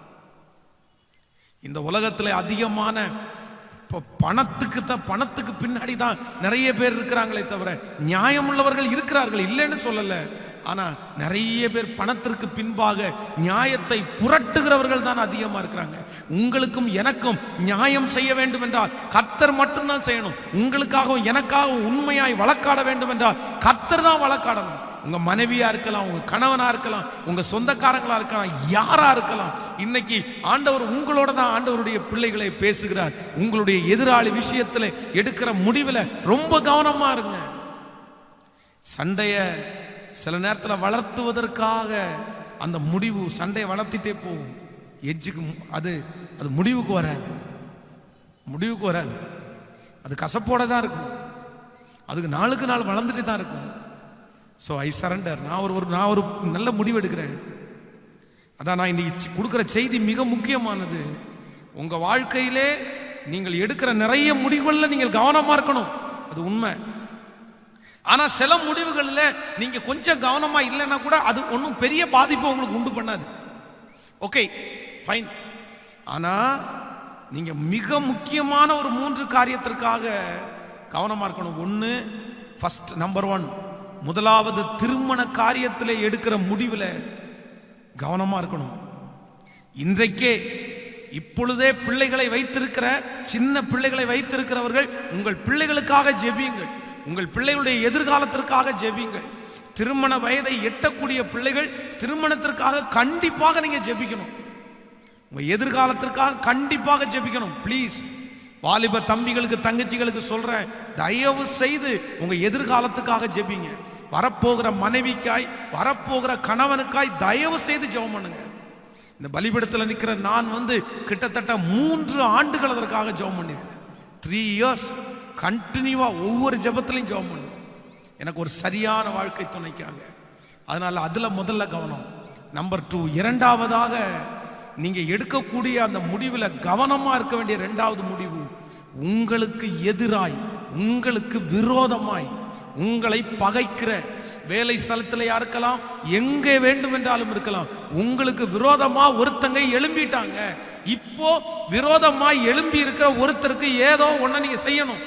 இந்த உலகத்துல அதிகமான பணத்துக்கு பின்னாடி தான் நிறைய பேர் இருக்கிறாங்களே தவிர நியாயம் உள்ளவர்கள் இருக்கிறார்கள், இல்லைன்னு சொல்லல. ஆனா நிறைய பேர் பணத்திற்கு பின்பாக நியாயத்தை புரட்டுகிறவர்கள் தான் அதிகமா இருக்கிறாங்க. உங்களுக்கும் எனக்கும் நியாயம் செய்ய வேண்டும் என்றால் கர்த்தர் கர்த்தர் மட்டும்தான் செய்யணும். உங்களுக்காகவும் எனக்காகவும் உண்மையாய் வழக்காட வேண்டும் என்றால் கர்த்தர் தான் வழக்காடணும். உங்க மனைவியா இருக்கலாம், உங்க கணவனா இருக்கலாம், உங்க சொந்தக்காரங்களா இருக்கலாம், யாரா இருக்கலாம். இன்னைக்கு ஆண்டவர் உங்களோட தான் ஆண்டவருடைய பிள்ளைகளை பேசுகிறார். உங்களுடைய எதிராளி விஷயத்துல எடுக்கிற முடிவில் ரொம்ப கவனமா இருங்க. சண்டைய சில நேரத்தில் வளர்த்துவதற்காக அந்த முடிவு சண்டையை வளர்த்திட்டே போகும். எஜ்ஜுக்கு அது முடிவுக்கு வராது. அது கசப்போட தான் இருக்கும். அதுக்கு நாளுக்கு நாள் வளர்ந்துட்டு தான் இருக்கும். So I surrender. நான் ஒரு நல்ல முடிவு எடுக்கிறேன். அதான் நான் இன்னைக்கு கொடுக்குற செய்தி மிக முக்கியமானது. உங்க வாழ்க்கையிலே நீங்கள் எடுக்கிற நிறைய முடிவுகளில் நீங்கள் கவனமா இருக்கணும், அது உண்மை. ஆனா சில முடிவுகளில் நீங்க கொஞ்சம் கவனமா இல்லைன்னா கூட அது ஒன்றும் பெரிய பாதிப்பு உங்களுக்கு உண்டு பண்ணாது. Okay, fine. ஆனா நீங்க மிக முக்கியமான ஒரு 3 காரியத்திற்காக கவனமா இருக்கணும். ஒன்று, ஃபர்ஸ்ட், நம்பர் 1, முதலாவது திருமண காரியத்தில் எடுக்கிற முடிவில் கவனமா இருக்கணும். இன்றைக்கே இப்பொழுதே பிள்ளைகளை வைத்திருக்கிற சின்ன பிள்ளைகளை வைத்திருக்கிறவர்கள் உங்கள் பிள்ளைகளுக்காக ஜெபியுங்கள். உங்கள் பிள்ளைகளுடைய எதிர்காலத்திற்காக ஜெபியுங்கள். திருமண வயதை எட்டக்கூடிய பிள்ளைகள் திருமணத்திற்காக கண்டிப்பாக நீங்க ஜெபிக்கணும். உங்க எதிர்காலத்திற்காக கண்டிப்பாக ஜெபிக்கணும். ப்ளீஸ், வாலிப தம்பிகளுக்கு தங்கச்சிகளுக்கு சொல்றேன், தயவு செய்து உங்க எதிர்காலத்துக்காக ஜெபிங்க. வரப்போகிற மனைவிக்காய், வரப்போகிற கணவனுக்காய் தயவு செய்து ஜெபம் பண்ணுங்க. இந்த பலிபீடத்தில் நிற்கிற நான் கிட்டத்தட்ட 3 ஆண்டுகள் அதற்காக ஜெபம் பண்ணிருக்கேன். 3 years கண்டினியூவா ஒவ்வொரு ஜெபத்திலையும் ஜெபம் பண்ணு. எனக்கு ஒரு சரியான வாழ்க்கை துணைக்காக. அதனால அதுல முதல்ல கவனம். நம்பர் 2, இரண்டாவதாக நீங்க எடுக்கக்கூடிய அந்த முடிவில் கவனமா இருக்க வேண்டிய 2வது முடிவு, உங்களுக்கு எதிராய், உங்களுக்கு விரோதமாய், உங்களை பகைக்கிற வேலை ஸ்தலத்தில் இருக்கலாம், எங்கே வேண்டும் என்றாலும் இருக்கலாம், உங்களுக்கு விரோதமா ஒருத்தங்க எழும்பிட்டாங்க. இப்போ விரோதமாய் எழும்பி இருக்கிற ஒருத்தருக்கு ஏதோ ஒண்ணு நீங்க செய்யணும்.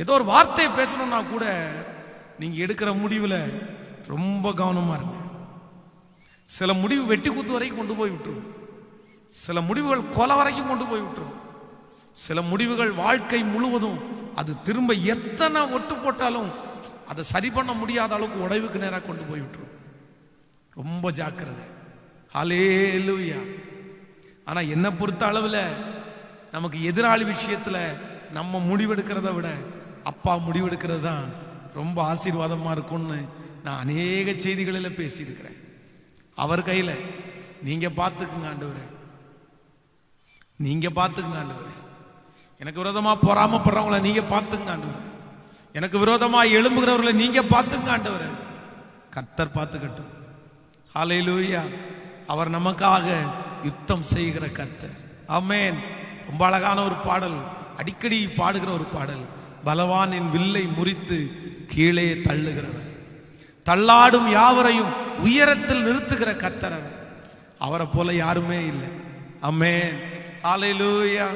ஏதோ ஒரு வார்த்தையை பேசணும்னா கூட நீங்க எடுக்கிற முடிவில் ரொம்ப கவனமா இருங்க. சில முடிவு வெட்டி குத்து வரைக்கும் கொண்டு போய் விட்டுரும். சில முடிவுகள் கொலை வரைக்கும் கொண்டு போய் விட்டுரும். சில முடிவுகள் வாழ்க்கை முழுவதும் அது திரும்ப எத்தனை ஒட்டு போட்டாலும் அதை சரி பண்ண முடியாத அளவுக்கு உடைவுக்கு நேராக கொண்டு போய் விட்டுரும். ரொம்ப ஜாக்கிரதை. ஹல்லேலூயா. ஆனா என்னை பொறுத்த அளவில் நமக்கு எதிராளி விஷயத்துல நம்ம முடிவெடுக்கிறத விட அப்பா முடிவெடுக்கிறது தான் ரொம்ப ஆசீர்வாதமா இருக்கும்னு நான் அநேக செய்திகளில் பேசியிருக்கிறேன். அவர் கையில நீங்க பார்த்துக்குங்க ஆண்டவரே, நீங்க பார்த்துக்குங்க ஆண்டவரே. எனக்கு விரோதமா பொறாமப்படுறவங்கள நீங்க பார்த்துங்க ஆண்டவரே. எனக்கு விரோதமா எழும்புகிறவர்களை நீங்க பார்த்துங்க ஆண்டவரே. கர்த்தர் பார்த்துக்கட்டும். ஹல்லேலூயா. அவர் நமக்காக யுத்தம் செய்கிற கர்த்தர். ஆமென். ரொம்ப அழகான ஒரு பாடல், அடிக்கடி பாடுகிற ஒரு பாடல். பலவானின் வில்லை முறித்து கீழே தள்ளுகிறவர், தள்ளாடும் யாவரையும் உயரத்தில் நிறுத்துகிற கர்த்தர் அவர். அவரை போல யாருமே இல்லை. ஆமென். ஹல்லேலூயா.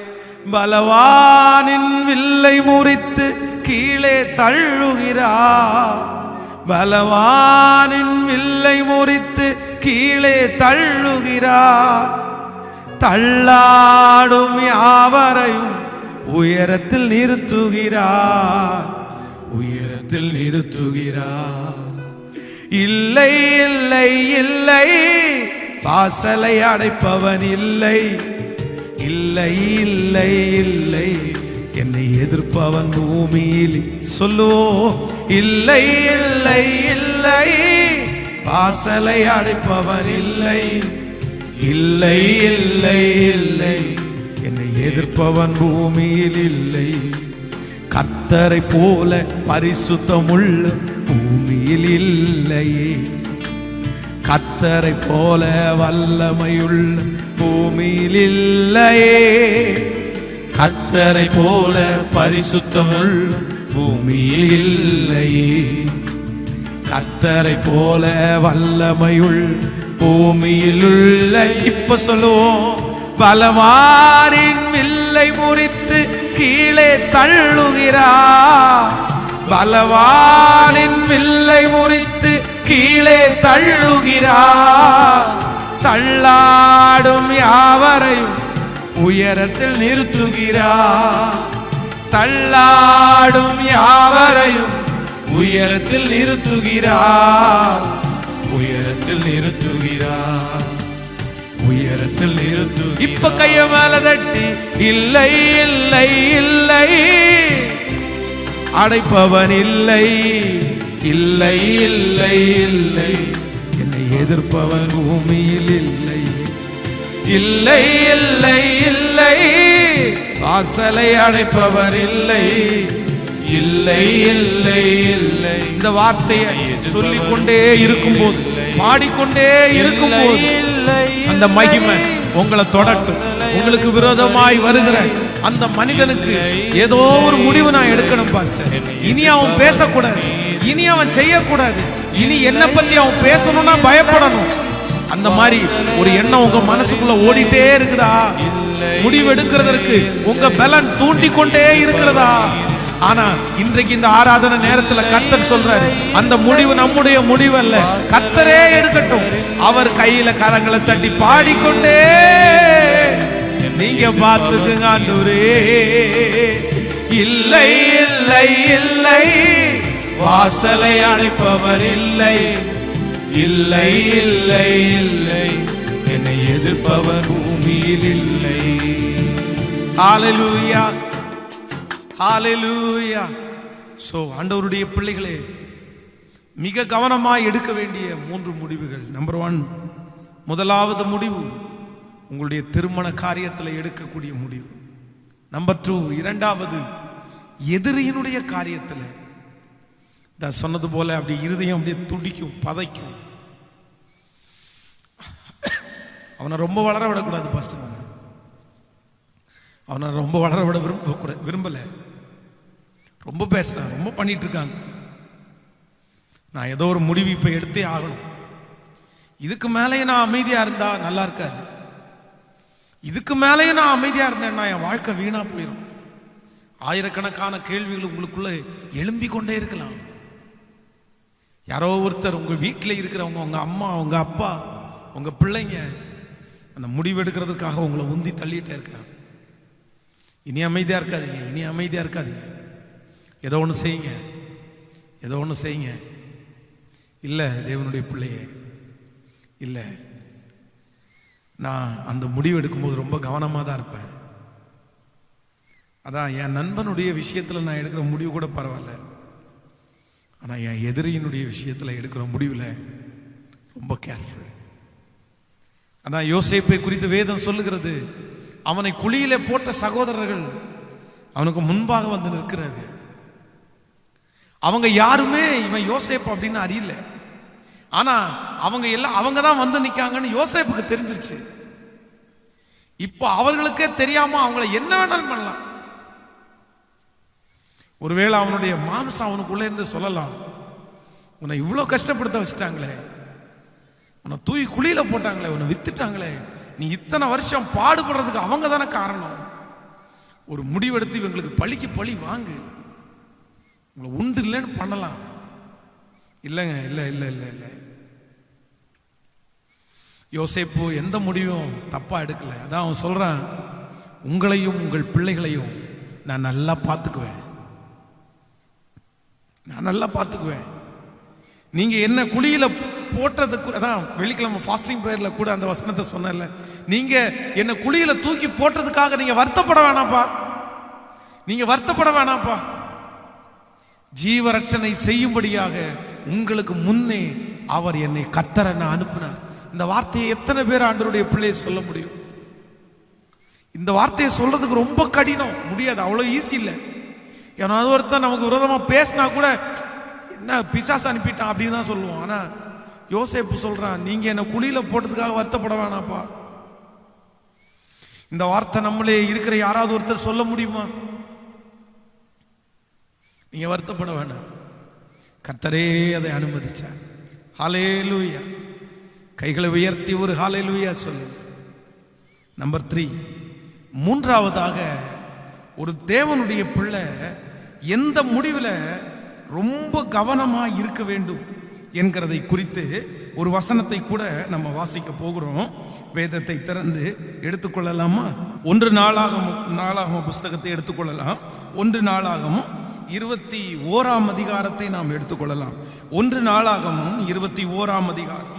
பலவானின் வில்லை முறித்து கீழே தள்ளுகிறார், பலவானின் வில்லை முறித்து கீழே தள்ளுகிறார், தள்ளாடும் யாவரையும் உயரத்தில் நிறுத்துகிறார், உயரத்தில் நிறுத்துகிறார். இல்லை இல்லை இல்லை, வாசலை அடைப்பவன் இல்லை, இல்லை இல்லை இல்லை, என்னை எதிர்ப்பவன் பூமியில் சொல்லுவோம். இல்லை இல்லை இல்லை, வாசலை அடைப்பவன் இல்லை, இல்லை இல்லை இல்லை, என்னை எதிர்ப்பவன் பூமியில் இல்லை. கர்த்தரை போல பரிசுத்தமுள்ள பூமியில் இல்லையே, கர்த்தரை போல வல்லமையுள்ள பூமியில் இல்லையே, கர்த்தரை போல பரிசுத்தமுள்ள பூமியில் இல்லையே, கர்த்தரை போல வல்லமையுள் பூமியில் உள்ள. இப்ப சொல்லுவோம். பலவானின் வில்லை முறித்து கீழே தள்ளுகிறார், பலவானின் வில்லை முறித்து கீழே தள்ளுகிறார், தள்ளாடும் யாவரையும் உயரத்தில் நிறுத்துகிறார், தள்ளாடும் யாவரையும் உயரத்தில் நிறுத்துகிறார், உயரத்தில் நிறுத்துகிறார், உயரத்தில் நிறுத்து. இப்ப கைய மேல தட்டி இல்லை இல்லை இல்லை, அடைப்பவன் இல்லை இல்லை இல்லை இல்லை, என்னை எதிர்ப்பவன் பூமியில் இல்லை இல்லை இல்லை இல்லை, வாசலை அடைப்பவர் இல்லை இல்லை இல்லை இல்லை. இந்த வார்த்தையை சொல்லிக் கொண்டே இருக்கும் போது, பாடிக்கொண்டே இருக்கும் போது அந்த மகிமை உங்களை தொடட்டும். உங்களுக்கு விரோதமாய் வருகிற அந்த மனிதனுக்கு ஏதோ ஒரு முடிவு நான் எடுக்கணும் பாஸ்டர். இனி அவன் பேசக்கூடாது, இனி அவன் செய்யக்கூடாது, இனி என்னை பற்றி அவன் பேசணும்னா பயப்படணும். அந்த மாதிரி ஒரு எண்ணம் உங்க மனசுக்குள்ள ஓடிட்டே இருக்குதா? முடிவு எடுக்கிறதற்கு உங்க பலன் தூண்டி கொண்டே இருக்கிறதா? ஆனா இன்றைக்கு இந்த ஆராதனை நேரத்துல கர்த்தர் சொல்றாரு, அந்த முடிவு நம்முடைய முடிவு அல்ல, கர்த்தரே எடுக்கட்டும். அவர் கையில கரங்களை தட்டி பாடிக்கொண்டே நீங்க பார்த்துக்குங்க ஆண்டவரே. இல்லை இல்லை இல்லை, வாசலை அடைப்பவர் இல்லை இல்லை இல்லை இல்லை, என்னை எதிர்ப்பவர் பூமியில் இல்லை. ஹல்லேலூயா ஹல்லேலூயா. சோ ஆண்டவருடைய பிள்ளைகளே, மிக கவனமாய் எடுக்க வேண்டிய 3 முடிவுகள். நம்பர் 1, முதலாவது முடிவு உங்களுடைய திருமண காரியத்தில் எடுக்கக்கூடிய முடிவு. நம்பர் 2, இரண்டாவது எதிரியினுடைய காரியத்தில். நான் சொன்னது போல அப்படி இருதயம் அப்படியே துடிக்கும், பதைக்கும். அவனை ரொம்ப வளர விடக்கூடாது பாஸ்டர், அவனை ரொம்ப வளர விட விரும்பல. ரொம்ப பேசுறான், ரொம்ப பண்ணிட்டு இருக்காங்க. நான் ஏதோ ஒரு முடிவு இப்ப எடுத்தே ஆகணும். இதுக்கு மேலேயே நான் அமைதியா இருந்தா நல்லா இருக்காது. இதுக்கு மேலேயே நான் அமைதியா இருந்தேன்னா என் வாழ்க்கை வீணா போயிடும். ஆயிரக்கணக்கான கேள்விகள் உங்களுக்குள்ள எழும்பி கொண்டே இருக்கலாம். யாரோ ஒருத்தர் உங்க வீட்டில் இருக்கிறவங்க, உங்க அம்மா, உங்க அப்பா, உங்க பிள்ளைங்க அந்த முடிவு எடுக்கிறதுக்காக உங்களை உந்தி தள்ளிட்டே இருக்கலாம். இனி அமைதியா இருக்காதீங்க, இனி அமைதியா இருக்காதீங்க. ஏதோ ஒன்று செய்யுங்க, ஏதோ ஒன்று செய்யுங்க. இல்லை தேவனுடைய பிள்ளையே, இல்லை நான் அந்த முடிவு எடுக்கும்போது ரொம்ப கவனமாக தான் இருப்பேன். அதான் என் நண்பனுடைய விஷயத்தில் நான் எடுக்கிற முடிவு கூட பரவாயில்ல, ஆனால் என் எதிரியினுடைய விஷயத்தில் எடுக்கிற முடிவில் ரொம்ப கேர்ஃபுல். அதான் யோசேப்பை குறித்து வேதம் சொல்லுகிறது, அவனை குழியிலே போட்ட சகோதரர்கள் அவனுக்கு முன்பாக வந்து நிற்கிறார்கள். அவங்க யாருமே இவன் யோசேப்பு அப்படின்னு அறியல. ஆனா அவங்க தான் வந்து நிக்காங்கன்னு யோசேப்புக்கு தெரிஞ்சிருச்சு. இப்போ அவர்களுக்கே தெரியாம அவங்கள என்ன வேணாலும் பண்ணலாம். ஒருவேளை அவனுடைய மாம்சம் அவனுக்குள்ள இருந்து சொல்லலாம், உன்னை இவ்வளவு கஷ்டப்படுத்த வச்சுட்டாங்களே, உன்னை தூக்கி குழியில போட்டாங்களே, உன்னை வித்துட்டாங்களே, நீ இத்தனை வருஷம் பாடுபடுறதுக்கு அவங்க தானே காரணம். ஒரு முடிவெடுத்து இவங்களுக்கு பழிக்கு பழி வாங்கு, உங்களை உண்டு இல்லைன்னு பண்ணலாம். இல்லைங்க, இல்லை இல்லை இல்லை இல்லை. யோசேப்பு எந்த முடிவும் தப்பா எடுக்கல. அதான் அவன் சொல்றான், உங்களையும் உங்கள் பிள்ளைகளையும் நான் நல்லா பார்த்துக்குவேன், நான் நல்லா பார்த்துக்குவேன். நீங்க என்ன குழியில போட்டதுக்கு, அதான் வெள்ளிக்கிழமை ஃபாஸ்டிங் பிரேயர்ல கூட அந்த வசனத்தை சொன்னேன்ல, நீங்க என்ன குழியில தூக்கி போட்டதுக்காக நீங்க வருத்தப்பட வேணாப்பா, நீங்க வருத்தப்பட வேணாப்பா. ஜீவரட்சணை செய்யும்படியாக உங்களுக்கு முன்னே அவர் என்னை கர்த்தர் என்ன அனுப்பினார். இந்த வார்த்தையை எத்தனை பேர் ஆண்டவருடைய பிள்ளையை சொல்ல முடியும்? இந்த வார்த்தையை சொல்றதுக்கு ரொம்ப கடினம், முடியாது, அவ்வளோ ஈஸி இல்லை. ஏன்னா ஒருத்தன் நமக்கு விரோதமா பேசினா கூட என்ன பிசாசு அனுப்பிட்டான் அப்படின்னு தான் சொல்லுவோம். ஆனா யோசேப்பு சொல்றான், நீங்க என்ன குழியில போட்டதுக்காக வருத்தப்பட வேணாப்பா. இந்த வார்த்தை நம்மளே இருக்கிற யாராவது ஒருத்தர் சொல்ல முடியுமா? நீங்க வருத்தப்பட வேண்டாம், கர்த்தரே அதை அனுமதிச்சார். ஹல்லேலூயா. கைகளை உயர்த்தி ஒரு ஹல்லேலூயா சொல்லு. நம்பர் 3, மூன்றாவதாக ஒரு தேவனுடைய பிள்ளை எந்த முடிவில் ரொம்ப கவனமாக இருக்க வேண்டும் என்கிறதை குறித்து ஒரு வசனத்தை கூட நம்ம வாசிக்க போகிறோம். வேதத்தை திறந்து எடுத்துக்கொள்ளலாமா? 1 நாளாகம புஸ்தகத்தை எடுத்துக்கொள்ளலாம். 1 நாளாகமும் 21ஆம் அதிகாரத்தை நாம் எடுத்துக்கொள்ளலாம். 1 நாளாகமும் 21ஆம் அதிகாரம்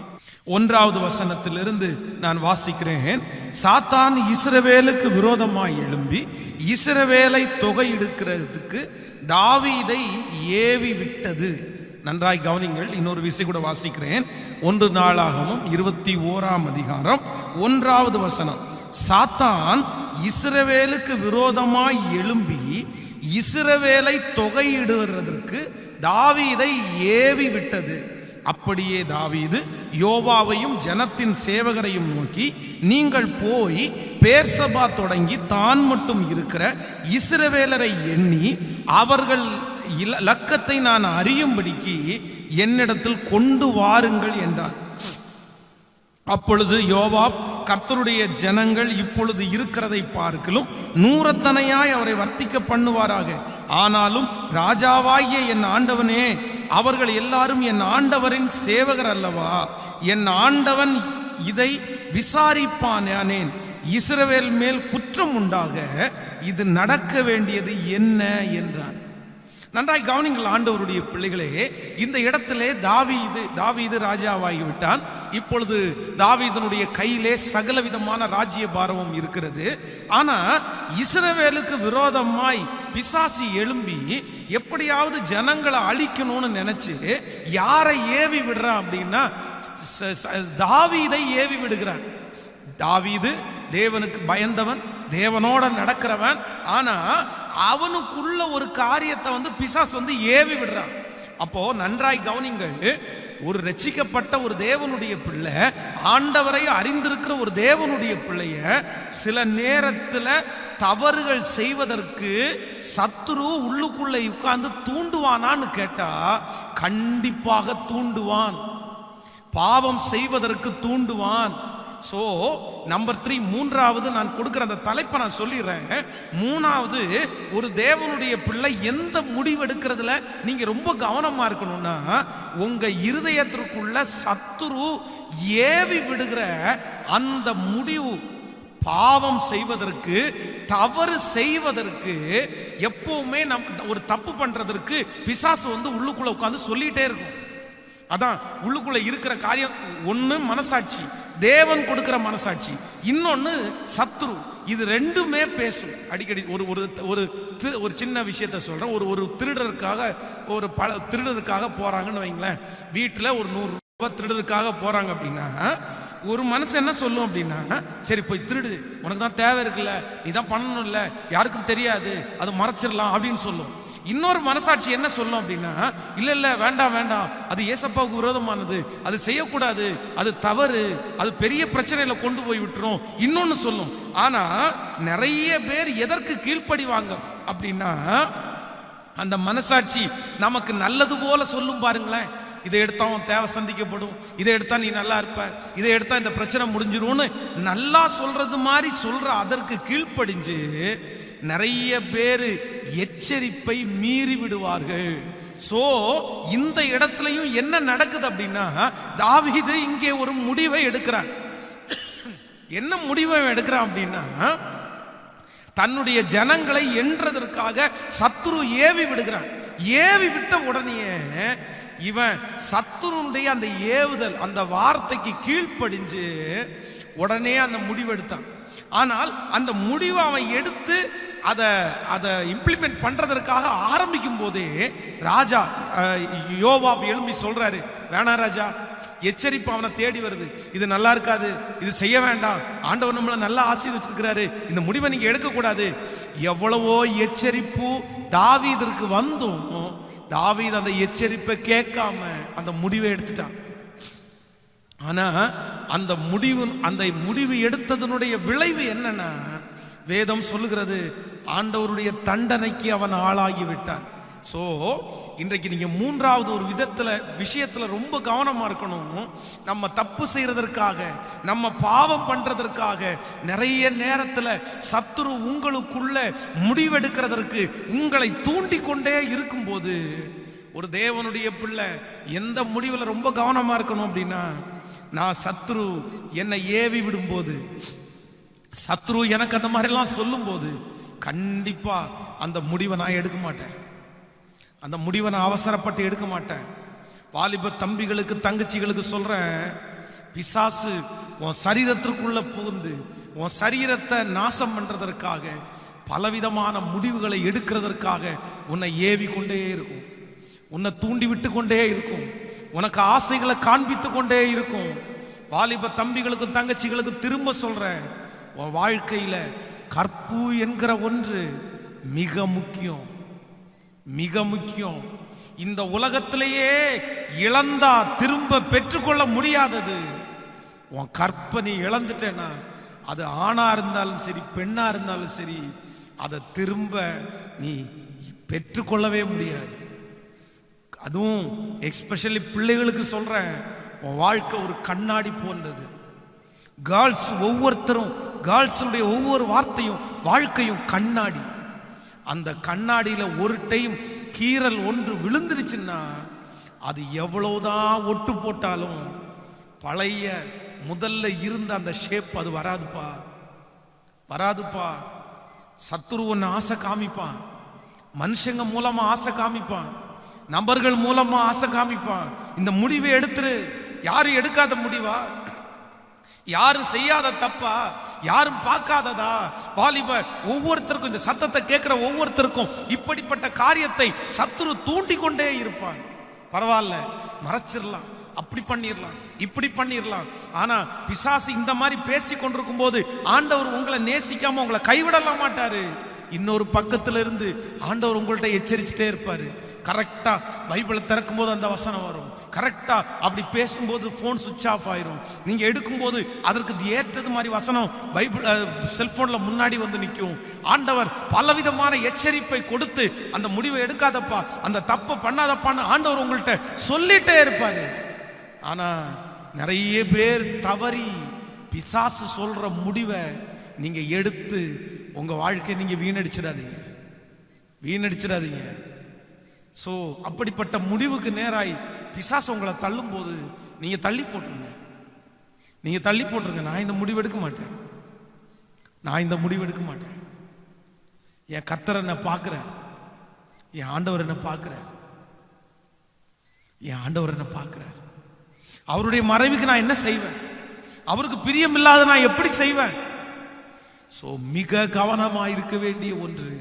1வது வசனத்திலிருந்து நான் வாசிக்கிறேன். சாத்தான் இஸ்ரவேலுக்கு விரோதமாய் எழும்பி இஸ்ரவேலை தொகையெடுக்கிறதுக்கு தாவீதை ஏவி விட்டது. நன்றாய் கவனிங்கள். இன்னொரு விஷயம் கூட வாசிக்கிறேன். 1 நாளாகமும் 21ஆம் அதிகாரம் 1வது வசனம். சாத்தான் இஸ்ரவேலுக்கு விரோதமாய் எழும்பி இஸ்ரவேலை தொகையிடுவதற்கு தாவீதை ஏவி விட்டது. அப்படியே தாவீது யோவாவையும் ஜனத்தின் சேவகரையும் நோக்கி, நீங்கள் போய் பேர்சபா தொடங்கி தான் மட்டும் இருக்கிற இஸ்ரவேலரை எண்ணி அவர்கள் இலக்கத்தை நான் அறியும்படிக்கு என்னிடத்தில் கொண்டு வாருங்கள் என்றார். அப்பொழுது யோவாப், கர்த்தருடைய ஜனங்கள் இப்பொழுது இருக்கிறதை பார்க்கிலும் 100 தனையாய் அவரை வர்த்திக்க பண்ணுவாராக. ஆனாலும் ராஜாவாகிய என் ஆண்டவனே, அவர்கள் எல்லாரும் என் ஆண்டவரின் சேவகர் அல்லவா? என் ஆண்டவன் இதை விசாரிப்பானேன். இஸ்ரவேல் மேல் குற்றம் உண்டாக இது நடக்க வேண்டியது என்ன என்றான். நன்றாய் கவனிங்கள் ஆண்டவருடைய பிள்ளைகளே. இந்த இடத்திலே தாவீது ராஜாவாகிவிட்டான். இப்பொழுது தாவீதனுடைய கையிலே சகலவிதமான ராஜ்ய பாரமும் இருக்கிறது. ஆனா இஸ்ரவேலுக்கு விரோதமாய் பிசாசு எழும்பி எப்படியாவது ஜனங்களை அழிக்கணும்னு நினைச்சு யாரை ஏவி விடுறான் அப்படின்னா தாவீதை ஏவி விடுகிறான். தாவீது தேவனுக்கு பயந்தவன், தேவனோட நடக்கிறவன். ஆனா அவனுக்குள்ள ஒரு காரியத்தை பிசாசு ஏவி விடுறான். அப்போ நன்றாய் கவனிங்கள். ஒரு ரட்சிக்கப்பட்ட ஒரு தேவனுடைய பிள்ளை, ஆண்டவரை அறிந்திருக்கிற ஒரு தேவனுடைய பிள்ளைய சில நேரத்தில் தவறுகள் செய்வதற்கு சத்துரு உள்ளுக்குள்ள உட்கார்ந்து தூண்டுவானான்னு கேட்டா கண்டிப்பாக தூண்டுவான். பாவம் செய்வதற்கு தூண்டுவான். சோ நம்பர் 3, மூன்றாவது நான் கொடுக்கிற அந்த தலைப்பை நான் சொல்லிடுறேன். மூணாவது, ஒரு தேவனுடைய பிள்ளை எந்த முடிவு எடுக்கிறதுல நீங்க ரொம்ப கவனமா இருக்கணும்னா, உங்க இருதயத்திற்குள்ள சத்துரு ஏவி விடுகிற அந்த முடிவு பாவம் செய்வதற்கு, தவறு செய்வதற்கு, எப்பவுமே ஒரு தப்பு பண்றதற்கு பிசாசு உள்ளுக்குள்ள உட்கார்ந்து சொல்லிட்டே இருக்கும். அதான் உள்ளுக்குள்ள இருக்கிற காரியம். ஒன்று மனசாட்சி, தேவன் கொடுக்கிற மனசாட்சி, இன்னொன்று சத்ரு. இது ரெண்டுமே பேசும் அடிக்கடி. ஒரு சின்ன விஷயத்த சொல்றேன். ஒரு திருடருக்காக போறாங்கன்னு வைங்களேன். வீட்டில் ஒரு 100 ரூபாய் திருடருக்காக போறாங்க அப்படின்னா ஒரு மனசு என்ன சொல்லும் அப்படின்னா, சரி போய் திருடு, உனக்கு தான் தேவை இருக்குல்ல, நீ தான் பண்ணணும் இல்லை, யாருக்கும் தெரியாது, அது மறைச்சிடலாம் அப்படின்னு சொல்லும். இன்னொரு மனசாட்சி என்ன சொல்லும் அப்படின்னா, இல்ல இல்ல வேண்டாம் வேண்டாம், அது ஏசப்பாவுக்கு விரோதமானது, அது செய்யக்கூடாது, அது தவறு, அது பெரிய பிரச்சனையில கொண்டு போய் விட்டுரும் இன்னொன்னு சொல்லும். ஆனா நிறைய பேர் எதற்கு கீழ்ப்படிவாங்க அப்படின்னா, அந்த மனசாட்சி நமக்கு நல்லது போல சொல்லும். பாருங்களேன், இதை எடுத்தா உன் தேவை சந்திக்கப்படும், இதை எடுத்தா நீ நல்லா இருப்ப, இதை எடுத்தா இந்த பிரச்சனை முடிஞ்சிரும்னு நல்லா சொல்றது மாதிரி சொல்ற அதற்கு கீழ்ப்படிஞ்சு நிறைய பேர் எச்சரிப்பை மீறி விடுவார்கள். சோ இந்த இடத்துலயும் என்ன நடக்குது அப்படின்னா, தாவீது இங்கே ஒரு முடிவை எடுக்கிறான். என்ன முடிவை எடுக்கிறான் அப்படின்னா, தன்னுடைய ஜனங்களை என்றதற்காக சத்துரு ஏவி விடுகிறான். ஏவி விட்ட உடனே இவன் சத்துருடைய அந்த ஏவுதல், அந்த வார்த்தைக்கு கீழ்ப்படிஞ்சு உடனே அந்த முடிவு எடுத்தான். ஆனால் அந்த முடிவை அவன் எடுத்து அதை இம்ப்ளிமெண்ட் பண்றதற்காக ஆரம்பிக்கும் போதே ராஜா யோவாப் எழும்பி சொல்றாரு, வேணாம் ராஜா, எச்சரிப்பு அவனை தேடி வருது, இது நல்லா இருக்காது, இது செய்ய வேண்டாம், ஆண்டவர் நம்மளை நல்லா ஆசீர்வச்சிருக்கிறாரு, இந்த முடிவை நீங்க எடுக்கக்கூடாது. எவ்வளவோ எச்சரிப்பு தாவீதிற்கு வந்தும் தாவீது அந்த எச்சரிப்பை கேட்காம அந்த முடிவை எடுத்துட்டான். ஆனா அந்த முடிவு எடுத்ததனுடைய விளைவு என்னன்னா, வேதம் சொல்லுகிறது, ஆண்டவருடைய தண்டனைக்கு அவன் ஆளாகி விட்டான். ஸோ இன்றைக்கு நீங்க மூன்றாவது ஒரு விஷயத்துல ரொம்ப கவனமா இருக்கணும். நம்ம தப்பு செய்யறதற்காக, நம்ம பாவம் பண்றதற்காக நிறைய நேரத்துல சத்துரு உங்களுக்குள்ள முடிவெடுக்கிறதற்கு உங்களை தூண்டி கொண்டே இருக்கும்போது ஒரு தேவனுடைய பிள்ளை எந்த முடிவில் ரொம்ப கவனமா இருக்கணும் அப்படின்னா, நான் சத்ரு என்னை ஏவி விடும்போது, சத்ரு எனக்கு அந்த மாதிரிலாம் சொல்லும்போது கண்டிப்பா அந்த முடிவை நான் எடுக்க மாட்டேன். அந்த முடிவை நான் அவசரப்பட்டு எடுக்க மாட்டேன். வாலிப தம்பிகளுக்கு தங்கச்சிகளுக்கு சொல்றேன், பிசாசு உன் சரீரத்திற்குள்ள புகுந்து உன் சரீரத்தை நாசம் பண்றதற்காக, பலவிதமான முடிவுகளை எடுக்கிறதற்காக உன்னை ஏவி கொண்டே இருக்கும், உன்னை தூண்டி விட்டு கொண்டே இருக்கும், உனக்கு ஆசைகளை காண்பித்து கொண்டே இருக்கும். வாலிப தம்பிகளுக்கும் தங்கச்சிகளுக்கும் திரும்ப சொல்றேன், உன் வாழ்க்கையில கற்பு என்கிற ஒன்று மிக முக்கியம், மிக முக்கியம். இந்த உலகத்திலேயே இழந்தா திரும்ப பெற்றுக்கொள்ள முடியாதது உன் கற்பனை. இழந்துட்டேன்னா அது ஆணா இருந்தாலும் சரி பெண்ணா இருந்தாலும் சரி, அதை திரும்ப நீ பெற்றுக்கொள்ளவே முடியாது. அதுவும் எஸ்பெஷலி பிள்ளைகளுக்கு சொல்றேன், உன் வாழ்க்கை ஒரு கண்ணாடி போன்றது. கேர்ள்ஸ் ஒவ்வொருத்தரும், கேர்ள்ஸுடைய ஒவ்வொரு வார்த்தையும் வாழ்க்கையும் கண்ணாடி. அந்த கண்ணாடியில ஒரு டைம் கீறல் ஒன்று விழுந்துருச்சுன்னா அது எவ்வளவுதான் ஒட்டு போட்டாலும் பழைய முதல்ல இருந்த அந்த ஷேப் அது வராதுப்பா, வராதுப்பா. சத்துரு ஒன்னு ஆசை காமிப்பான், மனுஷங்க மூலமா ஆசை காமிப்பான், நபர்கள் மூலமா ஆசை காமிப்பான். இந்த முடிவை எடுத்துரு. யாரும் எடுக்காத முடிவா, யாரும் செய்யாத தப்பா, யாரும் பார்க்காததா? வாலிப ஒவ்வொருத்தருக்கும், இந்த சத்தத்தை கேட்கிற ஒவ்வொருத்தருக்கும் இப்படிப்பட்ட காரியத்தை சத்துரு தூண்டி கொண்டே இருப்பான். பரவாயில்ல, மறைச்சிடலாம், அப்படி பண்ணிடலாம், இப்படி பண்ணிடலாம். ஆனா பிசாசு இந்த மாதிரி பேசி கொண்டிருக்கும் போது ஆண்டவர் உங்களை நேசிக்காம உங்களை கைவிடல மாட்டாரு. இன்னொரு பக்கத்துல இருந்து ஆண்டவர் உங்கள்கிட்ட எச்சரிச்சுட்டே இருப்பாரு. கரெக்டா பைபிளை திறக்கும் போது அந்த வசனம் வரும், கரெக்டா அப்படி பேசும்போது போன் சுவிட்ச் ஆஃப் ஆயிரும். நீங்க எடுக்கும்போது அதற்கு ஏற்றது மாதிரி வசனம் பைபிள் செல்போன்ல முன்னாடி வந்து நிற்கும். ஆண்டவர் பலவிதமான எச்சரிப்பை கொடுத்து அந்த முடிவை எடுக்காதப்பா, அந்த தப்பை பண்ணாதப்பான்னு ஆண்டவர் உங்கள்கிட்ட சொல்லிட்டே இருப்பாரு. ஆனா நிறைய பேர் தவறி பிசாசு சொல்ற முடிவை நீங்க எடுத்து உங்க வாழ்க்கையை நீங்க வீணடிச்சிடாதீங்க, வீணடிச்சிடாதீங்க. ஸோ அப்படிப்பட்ட முடிவுக்கு நேராய் பிசாசு உங்களை தள்ளும் போது நீங்க தள்ளி போட்டுருங்க, நீங்க தள்ளி போட்டுருங்க. நான் இந்த முடிவு எடுக்க மாட்டேன், நான் இந்த முடிவு எடுக்க மாட்டேன். என் கர்த்தர் என்ன பார்க்கிறார், என் ஆண்டவர் என்ன பார்க்கிறார், என் ஆண்டவர் என்ன பார்க்கிறார். அவருடைய மறைவுக்கு நான் என்ன செய்வேன், அவருக்கு பிரியம் இல்லாத நான் எப்படி செய்வேன்? ஸோ மிக கவனமாக இருக்க வேண்டிய ஒன்று,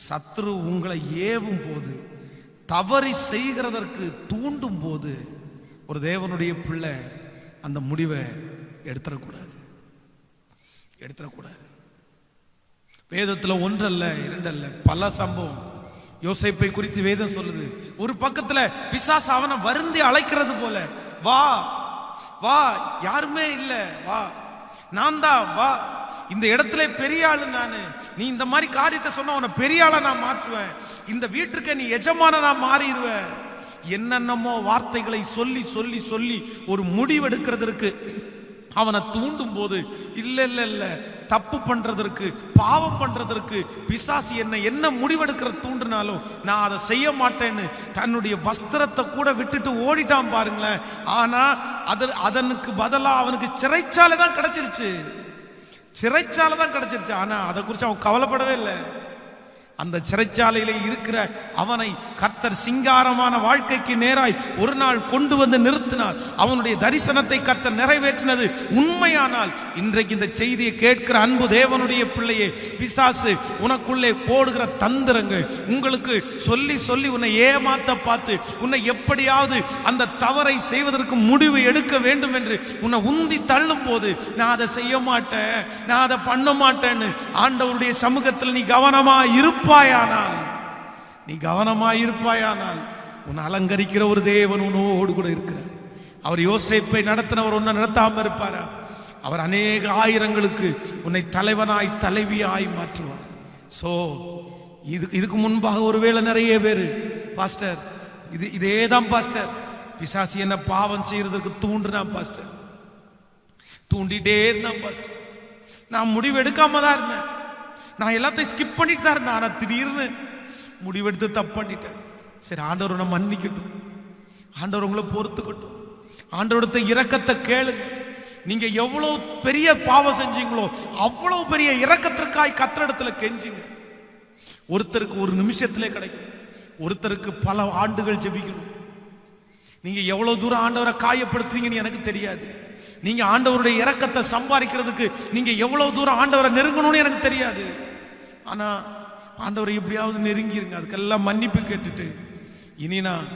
சத்ரு உங்களை ஏவும் போது, தவறி செய்கிறதற்கு தூண்டும் போது ஒரு தேவனுடைய பிள்ளை அந்த முடிவை எடுத்துடக்கூடாது, எடுத்துடக்கூடாது. வேதத்தில் ஒன்றல்ல இரண்டல்ல பல சம்பவம். யோசேப்பை குறித்து வேதம் சொல்லுது, ஒரு பக்கத்துல பிசாசு அவனை வருந்தி அழைக்கிறது போல, வா வா, யாருமே இல்லை, வா, நான் தான், வா, இந்த இடத்துல பெரிய ஆளு நானு, நீ இந்த மாதிரி காரியத்தை சொன்ன உன்னை பெரிய ஆளை நான் மாற்றுவேன், இந்த வீட்டுக்கு நீ எஜமான நான் மாறிடுவேன். என்னென்னமோ வார்த்தைகளை சொல்லி சொல்லி சொல்லி ஒரு முடிவெடுக்கிறதுக்கு அவனை தூண்டும் போது, இல்ல இல்ல இல்ல, தப்பு பண்றதற்கு, பாவம் பண்றதற்கு பிசாசு என்ன முடிவெடுக்கிற தூண்டினாலும் நான் அதை செய்ய மாட்டேன்னு தன்னுடைய வஸ்திரத்தை கூட விட்டுட்டு ஓடிட்டான் பாருங்களேன். ஆனா அதனுக்கு பதிலா அவனுக்கு சிறைச்சாலை தான் கிடைச்சிருச்சு, சிறைச்சாலை தான் கிடைச்சிருச்சு. ஆனா அதை குறித்து அவன் கவலைப்படவே இல்லை. அந்த சிறைச்சாலையில இருக்கிற அவனை கர்த்தர் சிங்காரமான வாழ்க்கைக்கு நேராய் ஒரு நாள் கொண்டு வந்து நிறுத்தினார். அவனுடைய தரிசனத்தை கர்த்தர் நிறைவேற்றினது உண்மையானால், இன்றைக்கு இந்த செய்தியை கேட்கிற அன்பு தேவனுடைய பிள்ளையே, பிசாசு உனக்குள்ளே போடுகிற தந்திரங்கள், உங்களுக்கு சொல்லி சொல்லி உன்னை ஏமாத்த பார்த்து உன்னை எப்படியாவது அந்த தவறை செய்வதற்கு முடிவு எடுக்க வேண்டும் என்று உன்னை உந்தி தள்ளும் போது, நான் அதை செய்ய மாட்டேன், நான் அதை பண்ண மாட்டேன்னு ஆண்டவருடைய சமூகத்தில் நீ கவனமா இருப்பாயானால், நீ கவனமாய் இருப்பாயானால் உன்னை அலங்கரிக்கிற ஒரு தேவன் உன்னோடு கூட இருக்கிறார். அவர் யோசேப்பை நடத்தினவர் உன்னை நடத்தாம இருப்பாரா? அவர் அநேக ஆயிரங்களுக்கு உன்னை தலைவனாய் தலைவியாய் மாற்றுவார். சோ இதுக்கு முன்பாக ஒருவேளை நிறைய பேர், பாஸ்டர் இதேதான் பாஸ்டர், பிசாசு என்ன பாவம் செய்யறதுக்கு தூண்டுனான் பாஸ்டர், தூண்டிட்டே இருந்தான் பாஸ்டர், நான் முடிவு எடுக்காம தான் இருந்தேன், நான் எல்லாத்தையும் ஸ்கிப் பண்ணிட்டு தான் இருந்தேன், ஆனா திடீர்னு முடிவெடுத்து தப்பு பண்ணிட்டேன், சரி, ஆண்டவர் உன்னை மன்னிக்கட்டும், ஆண்டவர் உங்களை பொறுத்துக்கட்டும், ஆண்டவரத்தை இரக்கத்தை கேளுங்க. நீங்க எவ்வளவு பெரிய பாவம் செஞ்சீங்களோ அவ்வளவு பெரிய இரக்கத்திற்காய் கர்த்தரிடத்துல கெஞ்சுங்க. ஒருத்தருக்கு ஒரு நிமிஷத்திலே கிடைக்கும், ஒருத்தருக்கு பல ஆண்டுகள் ஜெபிக்கணும். நீங்க எவ்வளவு தூரம் ஆண்டவரை காயப்படுத்துறீங்கன்னு எனக்கு தெரியாது. நீங்க ஆண்டவருடைய இரக்கத்தை சம்பாதிக்கிறதுக்கு நீங்க எவ்வளவு தூரம் ஆண்டவரை நெருங்கணும்னு எனக்கு தெரியாது. ஆனா ஆண்டவரை எப்படியாவது நெருங்கிருங்க. அதுக்கெல்லாம் மன்னிப்பு கேட்டுட்டு, இனி நான்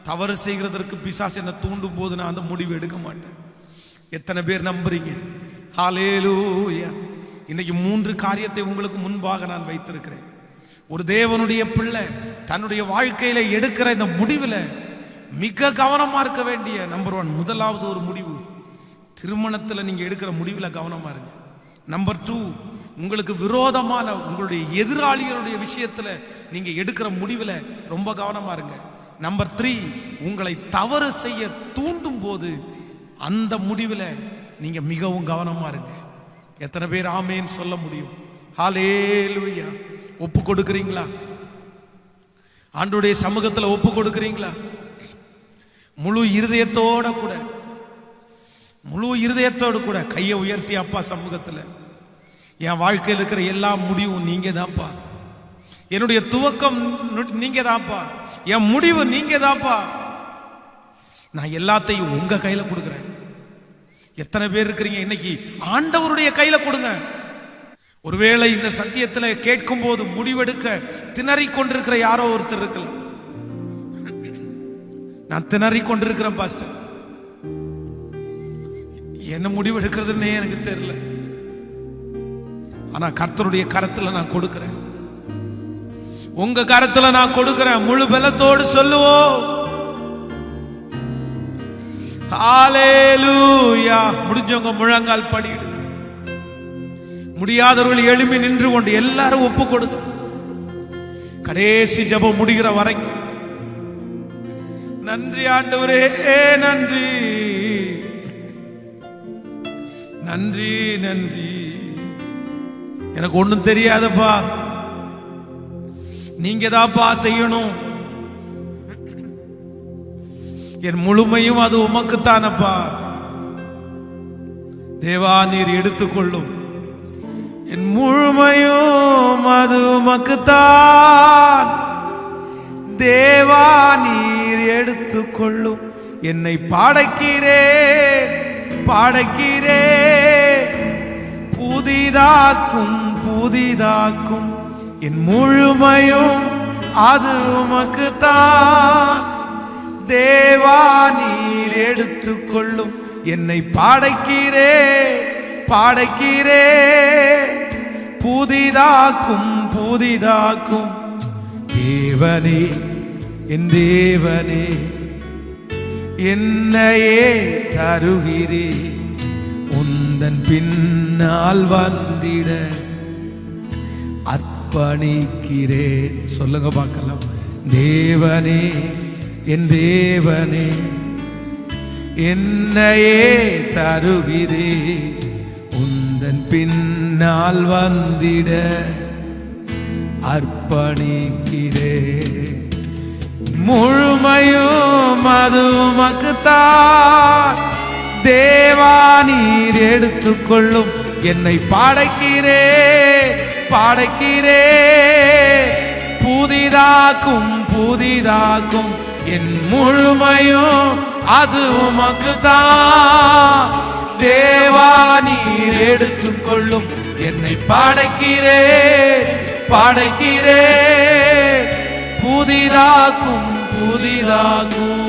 தவறு செய்கிறதற்கு பிசாசு என்னை தூண்டும் போது நான் அந்த முடிவு எடுக்க மாட்டேன். எத்தனை பேர் நம்புறீங்க? ஹல்லேலூயா. இன்னைக்கு 3 காரியத்தை உங்களுக்கு முன்பாக நான் வைத்திருக்கிறேன். ஒரு தேவனுடைய பிள்ளை தன்னுடைய வாழ்க்கையில எடுக்கிற இந்த முடிவில் மிக கவனமா இருக்க வேண்டிய நம்பர் 1, முதலாவது ஒரு முடிவு, திருமணத்தில் நீங்க எடுக்கிற முடிவில் கவனமா இருங்க. நம்பர் 2, உங்களுக்கு விரோதமான உங்களுடைய எதிராளிகளுடைய விஷயத்துல நீங்க எடுக்கிற முடிவில் ரொம்ப கவனமா இருங்க. நம்பர் 3, உங்களை தவறு செய்ய தூண்டும் போது அந்த முடிவில் நீங்க மிகவும் கவனமா இருங்க. எத்தனை பேர் ஆமேன்னு சொல்ல முடியும்? ஹல்லேலூயா. ஒப்பு கொடுக்கிறீங்களா? ஆண்டவருடைய சமூகத்தில் ஒப்பு கொடுக்கிறீங்களா? முழு இருதயத்தோடு கூட கையை உயர்த்தி, அப்பா சமூகத்தில் என் வாழ்க்கையில் இருக்கிற எல்லா முடிவும் நீங்க தான்ப்பா, என்னுடைய துவக்கம் நீங்க தான்ப்பா, என் முடிவு நீங்க தான்ப்பா, நான் எல்லாத்தையும் உங்க கையில கொடுக்கிறேன். எத்தனை பேர் இருக்கிறீங்க? இன்னைக்கு ஆண்டவருடைய கையில கொடுங்க. ஒருவேளை இந்த சத்தியத்தில் கேட்கும் போது முடிவெடுக்க திணறிக் கொண்டிருக்கிற யாரோ ஒருத்தர் இருக்கலாம். நான் திணறிக் கொண்டிருக்கிறேன் பாஸ்டர், என்ன முடிவெடுக்கிறதுன்னே எனக்கு தெரியல. ஆனா கர்த்தருடைய கரத்துல நான் கொடுக்கிறேன், உங்க கரத்துல நான் கொடுக்கிறேன். முழு பலத்தோடு சொல்லுவோம் ஹல்லேலூயா. முடிஞ்சவங்க முழங்கால் படியிடு, முடியாதவர்கள் எழுப்பி நின்று கொண்டு எல்லாரும் ஒப்பு கொடுங்க. கடைசி ஜெபம் முடிகிற வரைக்கும். நன்றி ஆண்டவரே, நன்றி நன்றி நன்றி. எனக்கு ஒண்ணும் தெரியாதப்பா, நீங்க தான்ப்பா செய்யணும். என் முழுமையும் அது உமக்குத்தானப்பா. தேவா நீர் எடுத்துக்கொள்ளும், என் முழுமையும் அது உமக்குத்தான். தேவா நீர் எடுத்துக்கொள்ளும், என்னை பாடைக்கிறேன் புதிதாக்கும் புதிதாக்கும், என் முழுமையும் அது உமக்குத்தான். தேவா நீர் எடுத்துக்கொள்ளும், என்னை பாடைக்கிறேன் புதிதாக்கும் புதிதாக்கும். தேவனே என் தேவனே, என்னையே தருகிறே, உந்தன் பின்னால் வந்திட அர்ப்பணிக்கிறேன். சொல்லுங்க பார்க்கலாம். தேவனே என் தேவனே, என்னையே தருகிறே, உந்தன் பின்னால் வந்திட அர்ப்பணிக்கிறே. முழுமையும் அது உமக்குத்தான். தேவா நீர் எடுத்துக்கொள்ளும், என்னை பாடைக்கிறே புதிதாக்கும் புதிதாக்கும், என் முழுமையும் அது உமக்குத்தான். தேவா நீர் எடுத்துக்கொள்ளும், என்னை பாடைக்கிறே புதிதாக்கும் புதிதாக்கும்.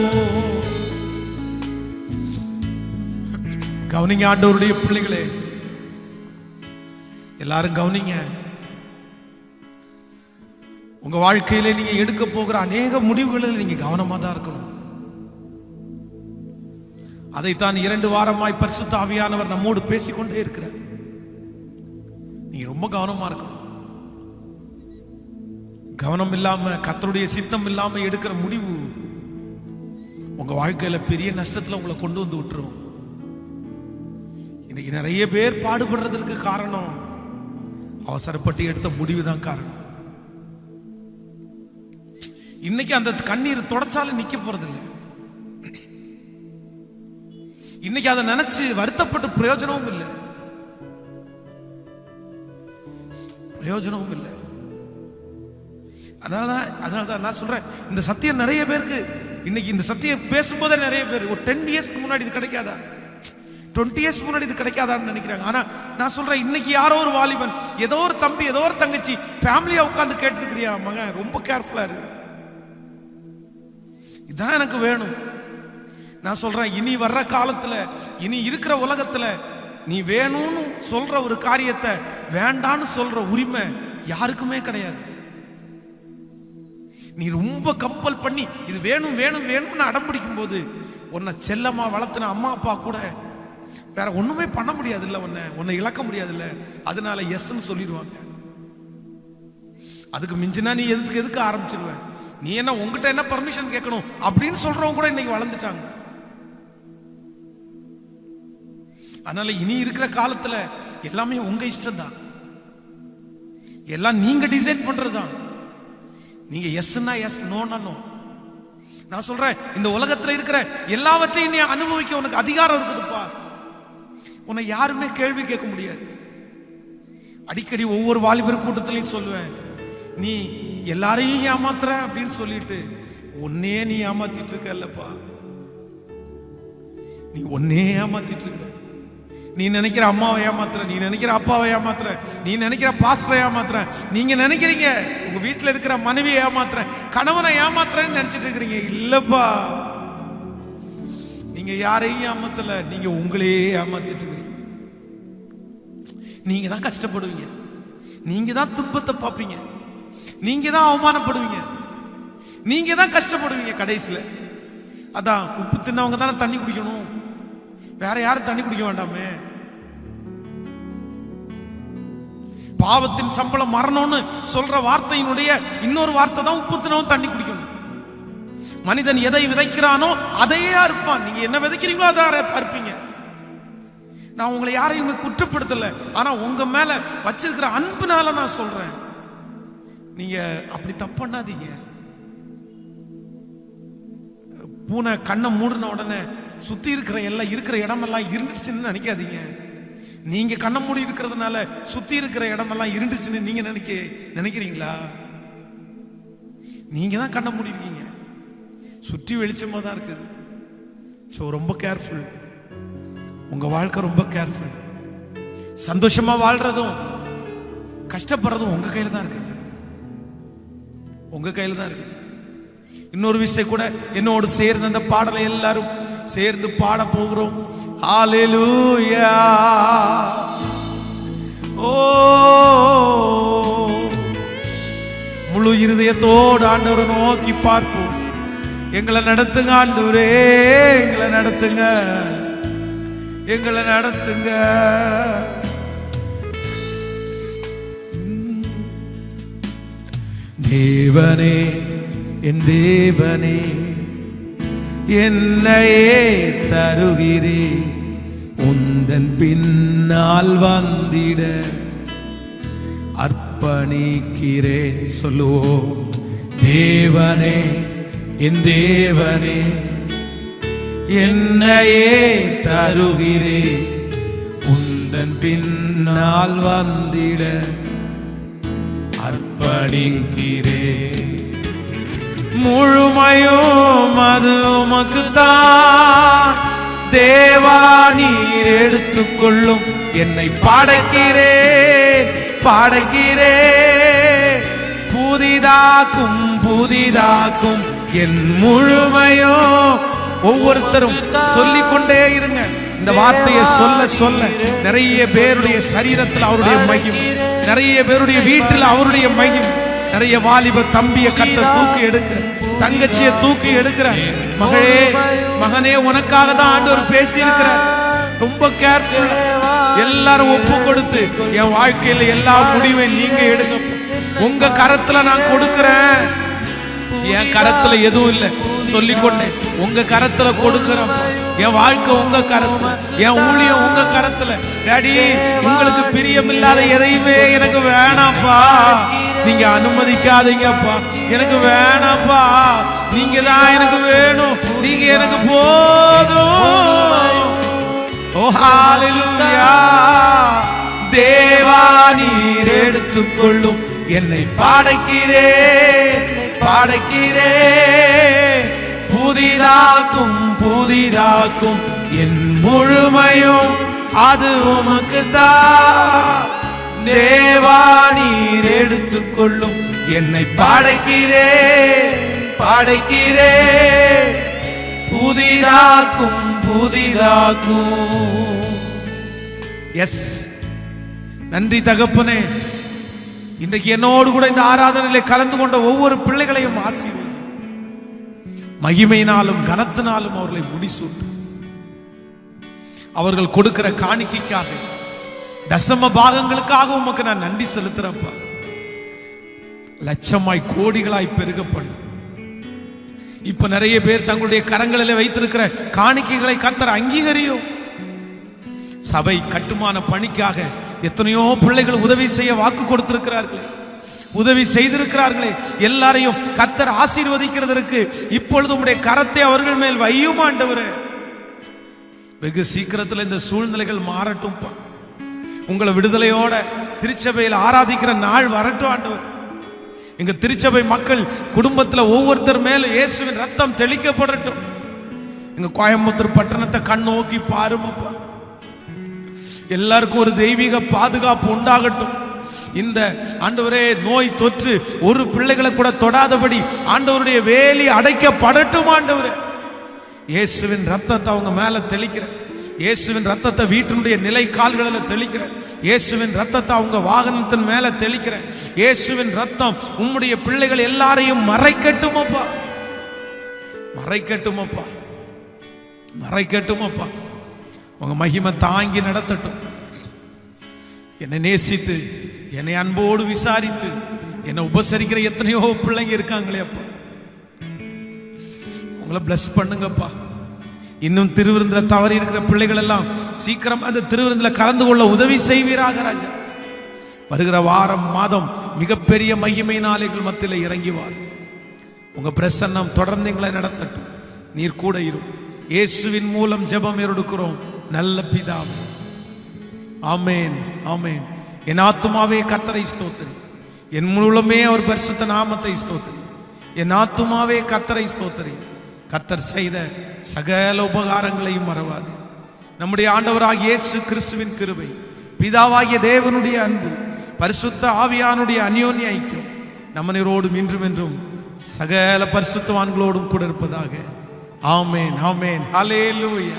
கவனிங்க ஆண்டவருடைய பிள்ளைகளே, எல்லாரும் கவனிங்க. உங்க வாழ்க்கையில நீங்க எடுக்க போகிற அநேக முடிவுகளில் நீங்க கவனமா தான் இருக்கணும். அதைத்தான் 2 வாரமாய் பரிசுத்த ஆவியானவர் நம்மோடு பேசிக்கொண்டே இருக்கிறார். நீங்க ரொம்ப கவனமா இருக்கணும். கவனம் இல்லாம, கர்த்தருடைய சித்தம் இல்லாம எடுக்கிற முடிவு உங்க வாழ்க்கையில பெரிய நஷ்டத்துல உங்களை கொண்டு வந்து விட்டுரும். இன்னைக்கு நிறைய பேர் பாடுபடுறதற்கு காரணம் அவசரப்பட்டு எடுத்த முடிவு தான் காரணம். இன்னைக்கு அந்த கண்ணீர் தொடச்சாலும் நிக்க போறது இல்லை. இன்னைக்கு அதை நினைச்சு வருத்தப்பட்டு பிரயோஜனமும் இல்லை, பிரயோஜனமும் இல்லை. அதனாலதான் நான் சொல்றேன், இந்த சத்தியம் நிறைய பேருக்கு இன்னைக்கு இந்த சத்தியம் பேசும்போதே நிறைய பேர் ஒரு 10 இயர்ஸ்க்கு முன்னாடி இது கிடைக்காதா, 20 இயர்ஸ் முன்னாடி இது கிடைக்காதான்னு நினைக்கிறாங்க. ஆனா நான் சொல்றேன், இன்னைக்கு யாரோ ஒரு வாலிபன், ஏதோ ஒரு தம்பி, ஏதோ ஒரு தங்கச்சி ஃபேமிலியா உட்கார்ந்து கேட்டுருக்கிறியா, மகன் ரொம்ப கேர்ஃபுல்லா இரு, இதான் எனக்கு வேணும். நான் சொல்றேன், இனி வர்ற காலத்துல, இனி இருக்கிற உலகத்துல நீ வேணும்னு சொல்ற ஒரு காரியத்தை வேண்டான்னு சொல்ற உரிமை யாருக்குமே கிடையாது. நீ ரொம்ப கம்பல் பண்ணி இது வேணும் வேணும் வேணும்னு அடம் பிடிக்கும் போது உன்னை செல்லமா வளர்த்துன அம்மா அப்பா கூட வேற ஒண்ணுமே பண்ண முடியாது இல்ல, உன்னை இழக்க முடியாது இல்ல, அதனால எஸ்ன்னு சொல்லிடுவாங்க. அதுக்கு மிஞ்சினா நீ எதுக்கு ஆரம்பிச்சிருவ, நீ என்ன உங்ககிட்ட என்ன பர்மிஷன் கேட்கணும் அப்படின்னு சொல்றவங்க கூட இன்னைக்கு வளர்ந்துட்டாங்க. அதனால இனி இருக்கிற காலத்துல எல்லாமே உங்க இஷ்டம் தான், எல்லாம் நீங்க டிசைட் பண்றதுதான். நீங்க எஸ்னா எஸ், நோனா நோ. நான் சொல்றேன், இந்த உலகத்துல இருக்கிற எல்லாவற்றையும் நீ அனுபவிக்க உனக்கு அதிகாரம் இருக்குதுப்பா. உன்னை யாருமே கேள்வி கேட்க முடியாது. அடிக்கடி ஒவ்வொரு வாலிபர் கூட்டத்திலையும் சொல்லுவேன், நீ எல்லாரையும் ஏமாத்துற அப்படின்னு சொல்லிட்டு ஒன்னே நீ ஏமாத்திட்டு இருக்கல்லப்பா, நீ ஒன்னே ஏமாத்திட்டு இருக்க. நீ நினைக்கிற அம்மாவை ஏமாத்துற, நீ நினைக்கிற அப்பாவை ஏமாத்துற, நீ நினைக்கிற பாஸ்டரை ஏமாத்துற, நீங்க நினைக்கிறீங்க உங்க வீட்டுல இருக்கிற மனைவியை ஏமாத்துற, கணவனை ஏமாத்துறன்னு நினைச்சிட்டு இருக்கிறீங்க. இல்லப்பா, நீங்க யாரையும் ஏமாத்தல, நீங்க உங்களையே ஏமாத்திட்டு இருக்கிறீங்க. நீங்க தான் கஷ்டப்படுவீங்க, நீங்க தான் துன்பத்தை பார்ப்பீங்க, நீங்க தான் அவமானப்படுவீங்க, நீங்க தான் கஷ்டப்படுவீங்க கடைசியில. அதான் உப்பு தின்னவங்க தானே தண்ணி குடிக்கணும், வேற யாரும் தண்ணி குடிக்க வேண்டாமே. பாவத்தின் சம்பளம் மரணம்னு சொல்ற வார்த்தையினுடைய இன்னொரு வார்த்தை தான் உப்பு தினவும் தண்ணி குடிக்கணும். மனிதன் எதை விதைக்கிறானோ அதையே அறுப்பான். நீங்க என்ன விதைக்கிறீங்களோ அதை அறுப்பீங்க. நான் உங்களை யாரையுமே குற்றப்படுத்தல, ஆனா உங்க மேல வச்சிருக்கிற அன்புனால நான் சொல்றேன், நீங்க அப்படி தப்பண்ணாதீங்க. பூனை கண்ணை மூடின உடனே சுத்தி இருக்கிற எல்லாம் இருக்கிற இடமெல்லாம் இருந்துச்சுன்னு நினைக்காதீங்க. நீங்க கண்ணை மூடி இருக்கிறதுனால சுத்தி இருக்கிற இடமெல்லாம் இருந்துச்சுன்னு நீங்க நினைக்கிறீங்களா? நீங்க தான் கண்ணை மூடி இருக்கீங்க, சுற்றி வெளிச்சமா தான் இருக்குது. ஸோ ரொம்ப கேர்ஃபுல், உங்க வாழ்க்கை ரொம்ப கேர்ஃபுல். சந்தோஷமா வாழ்றதும் கஷ்டப்படுறதும் உங்க கையில தான் இருக்குது, உங்க கையில தான் இருக்குது. இன்னொரு விஷயம் கூட, என்னோடு சேர்ந்து அந்த பாடலை எல்லாரும் சேர்ந்து பாட போகிறோம். ஹalleluya, ஓ முழு இருதயத்தோடு ஆண்டவரை நோக்கி பார்ப்போம். எங்களை நடத்துங்க ஆண்டவரே, எங்களை நடத்துங்க, எங்களை நடத்துங்க. தேவனே, என் தேவனே, என்னையே தருகிறே, உந்தன் பின்னால் வந்திட அர்ப்பணிக்கிறேன். சொல்லுவோம், தேவனே, என் தேவனே, என்னையே தருகிறே, உந்தன் பின்னால் வந்திட அர்ப்பணிக்கிறேன். முழுமையும் அது உமக்குத்தான் தேவா, நீர் எடுத்துக்கொள்ளும். என்னை பாடைக்கிறேன், பாடைக்கிறேன், புதிதாக்கும், புதிதாக்கும் என் முழுமையும். ஒவ்வொருத்தரும் சொல்லிக்கொண்டே இருங்க. இந்த வார்த்தையை சொல்ல சொல்ல நிறைய பேருடைய சரீரத்தில் அவருடைய மகிமை, நிறைய பேருடைய வீட்டில் அவருடைய மகிமை. நிறைய வாலிப தம்பிய கட்ட தூக்கி எடுக்கிற, தங்கச்சிய தூக்கி எடுக்கிற. மகளே, மகனே, உனக்காக தான் ஆண்டவர் பேசி இருக்கிறார். ரொம்ப கேர்ஃபுல். எல்லாரும் ஒப்பு கொடுத்து, என் வாழ்க்கையில எல்லா முடிவை நீங்க எடுங்க, உங்க கரத்துல நான் கொடுக்கிறேன். என் கரத்துல எதுவும் இல்லை சொல்லிக்கொண்டேன், உங்க கரத்துல கொடுக்கிறேன். என் வாழ்க்கை உங்க கரத்துல, என் ஊழியம் உங்க கரத்துல. டாடி, உங்களுக்கு பிரியமில்லாத எதையுமே எனக்கு வேணாம்ப்பா. நீங்க அனுமதிக்காதீங்கப்பா. எனக்கு வேணாப்பா, நீங்க தான் எனக்கு வேணும், நீங்க எனக்கு போதும். ஓ ஹalleluya. தேவா நீர் எடுத்துக்கொள்ளும், என்னை பாடைக்கிறேன் பாடைக்கிறேன். புதிதாக்கும் புதிதாக்கும் என் முழுமையும் அது உமக்கு தான். தேவா நீர் எடுத்துக்கொள்ளும், என்னை பாடைக்கிறேன் பாடைக்கிறேன். புதிதாக்கும் புதிதாக்கும். எஸ், நன்றி தகப்பனே. இன்றைக்கு என்னோடு கூட இந்த ஆராதனையிலே கலந்து கொண்ட ஒவ்வொரு பிள்ளைகளையும் ஆசீர்வதி. மகிமையினாலும் கனத்தினாலும் அவர்களை முடிசூட்டும். அவர்கள் கொடுக்கிற காணிக்கைக்காக, தசம பாகங்களுக்காக உமக்கு நான் நன்றி செலுத்துறப்பா. லட்சமாய் கோடிகளாய் பெருகப்படும். இப்ப நிறைய பேர் தங்களுடைய கரங்களில் வைத்திருக்கிற காணிக்கைகளை கர்த்தர் அங்கீகரியும். சபை கட்டுமான பணிக்காக எத்தனையோ பிள்ளைகள் உதவி செய்ய வாக்கு கொடுத்திருக்கிறார்களே, உதவி செய்திருக்கிறார்களே. எல்லாரையும் கர்த்தர் ஆசீர்வதிக்கிறதற்கு இப்பொழுது உம்முடைய கரத்தை அவர்கள் மேல் வையும் ஆண்டவரே. வெகு சீக்கிரத்தில் இந்த சூழ்நிலைகள் மாறட்டும்பா. உங்களை விடுதலையோட திருச்சபையில் ஆராதிக்கிற நாள் வரட்டும் ஆண்டவர். எங்க திருச்சபை மக்கள் குடும்பத்தில் ஒவ்வொருத்தர் மேலும் இயேசுவின் ரத்தம் தெளிக்கப்படட்டும். எங்க கோயம்புத்தூர் பட்டணத்தை கண் நோக்கி பாருமப்பா. எல்லாருக்கும் ஒரு தெய்வீக பாதுகாப்பு உண்டாகட்டும். இந்த ஆண்டவரே நோய் தொற்று ஒரு பிள்ளைகளை கூட தொடாதபடி ஆண்டவருடைய வேலி அடைக்கப்படட்டும் ஆண்டவரே. இயேசுவின் ரத்தத்தை அவங்க மேல தெளிக்கிற, இயேசுவின் ரத்தத்தை வீட்டினுடைய நிலை கால்களில் தெளிக்கிற, இயேசுவின் ரத்தத்தை அவங்க வாகனத்தின் மேல தெளிக்கிற. இயேசுவின் ரத்தம் உம்முடைய பிள்ளைகள் எல்லாரையும் மறைக்கட்டுமப்பா, மறைக்கட்டுமப்பா, மறைக்கட்டுமப்பா. உங்க மகிமை தாங்கி நடத்தட்டும். என்னை நேசித்து, என்னை அன்போடு விசாரித்து, என்னை உபசரிக்கிற எத்தனையோ பிள்ளைங்க இருக்காங்களே அப்பா, உங்களை பிளஸ் பண்ணுங்கப்பா. இன்னும் திருவிருந்தில் தவறி இருக்கிற பிள்ளைகள் எல்லாம் சீக்கிரம் அந்த திருவிருந்தில் கலந்து கொள்ள உதவி செய்வீராக ராஜா. வருகிற வாரம் மாதம் மிகப்பெரிய மகிமை நாளைகள் மத்தியில் இறங்கிவார். உங்க பிரசன்னம் தொடர்ந்து எங்களை நடத்தட்டும். நீர் கூட இரும். இயேசுவின் மூலம் ஜெபம் எடுக்கிறோம் நல்ல பிதாவே, ஆமென் ஆமென். என் ஆத்துமாவே கர்த்தரை ஸ்தோத்திரி, என் மூலமே அவர் பரிசுத்த நாமத்தை ஸ்தோத்திரி. என் ஆத்துமாவே கர்த்தரை ஸ்தோத்திரி. கர்த்தர் செய்த சகல உபகாரங்களையும் மறவாது. நம்முடைய ஆண்டவராகிய இயேசு கிறிஸ்துவின் கிருபை, பிதாவாகிய தேவனுடைய அன்பு, பரிசுத்த ஆவியானுடைய அந்யோன்ய ஐக்கியம் நம்மனோடும் இன்றும் என்றும் சகல பரிசுத்தவான்களோடும் கூட இருப்பதாக. ஆமென் ஆமென். ஹல்லேலூயா.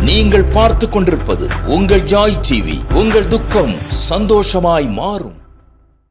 நீங்கள் பார்த்து கொண்டிருப்பது உங்கள் ஜாய் டிவி. உங்கள் துக்கம் சந்தோஷமாய் மாறும்.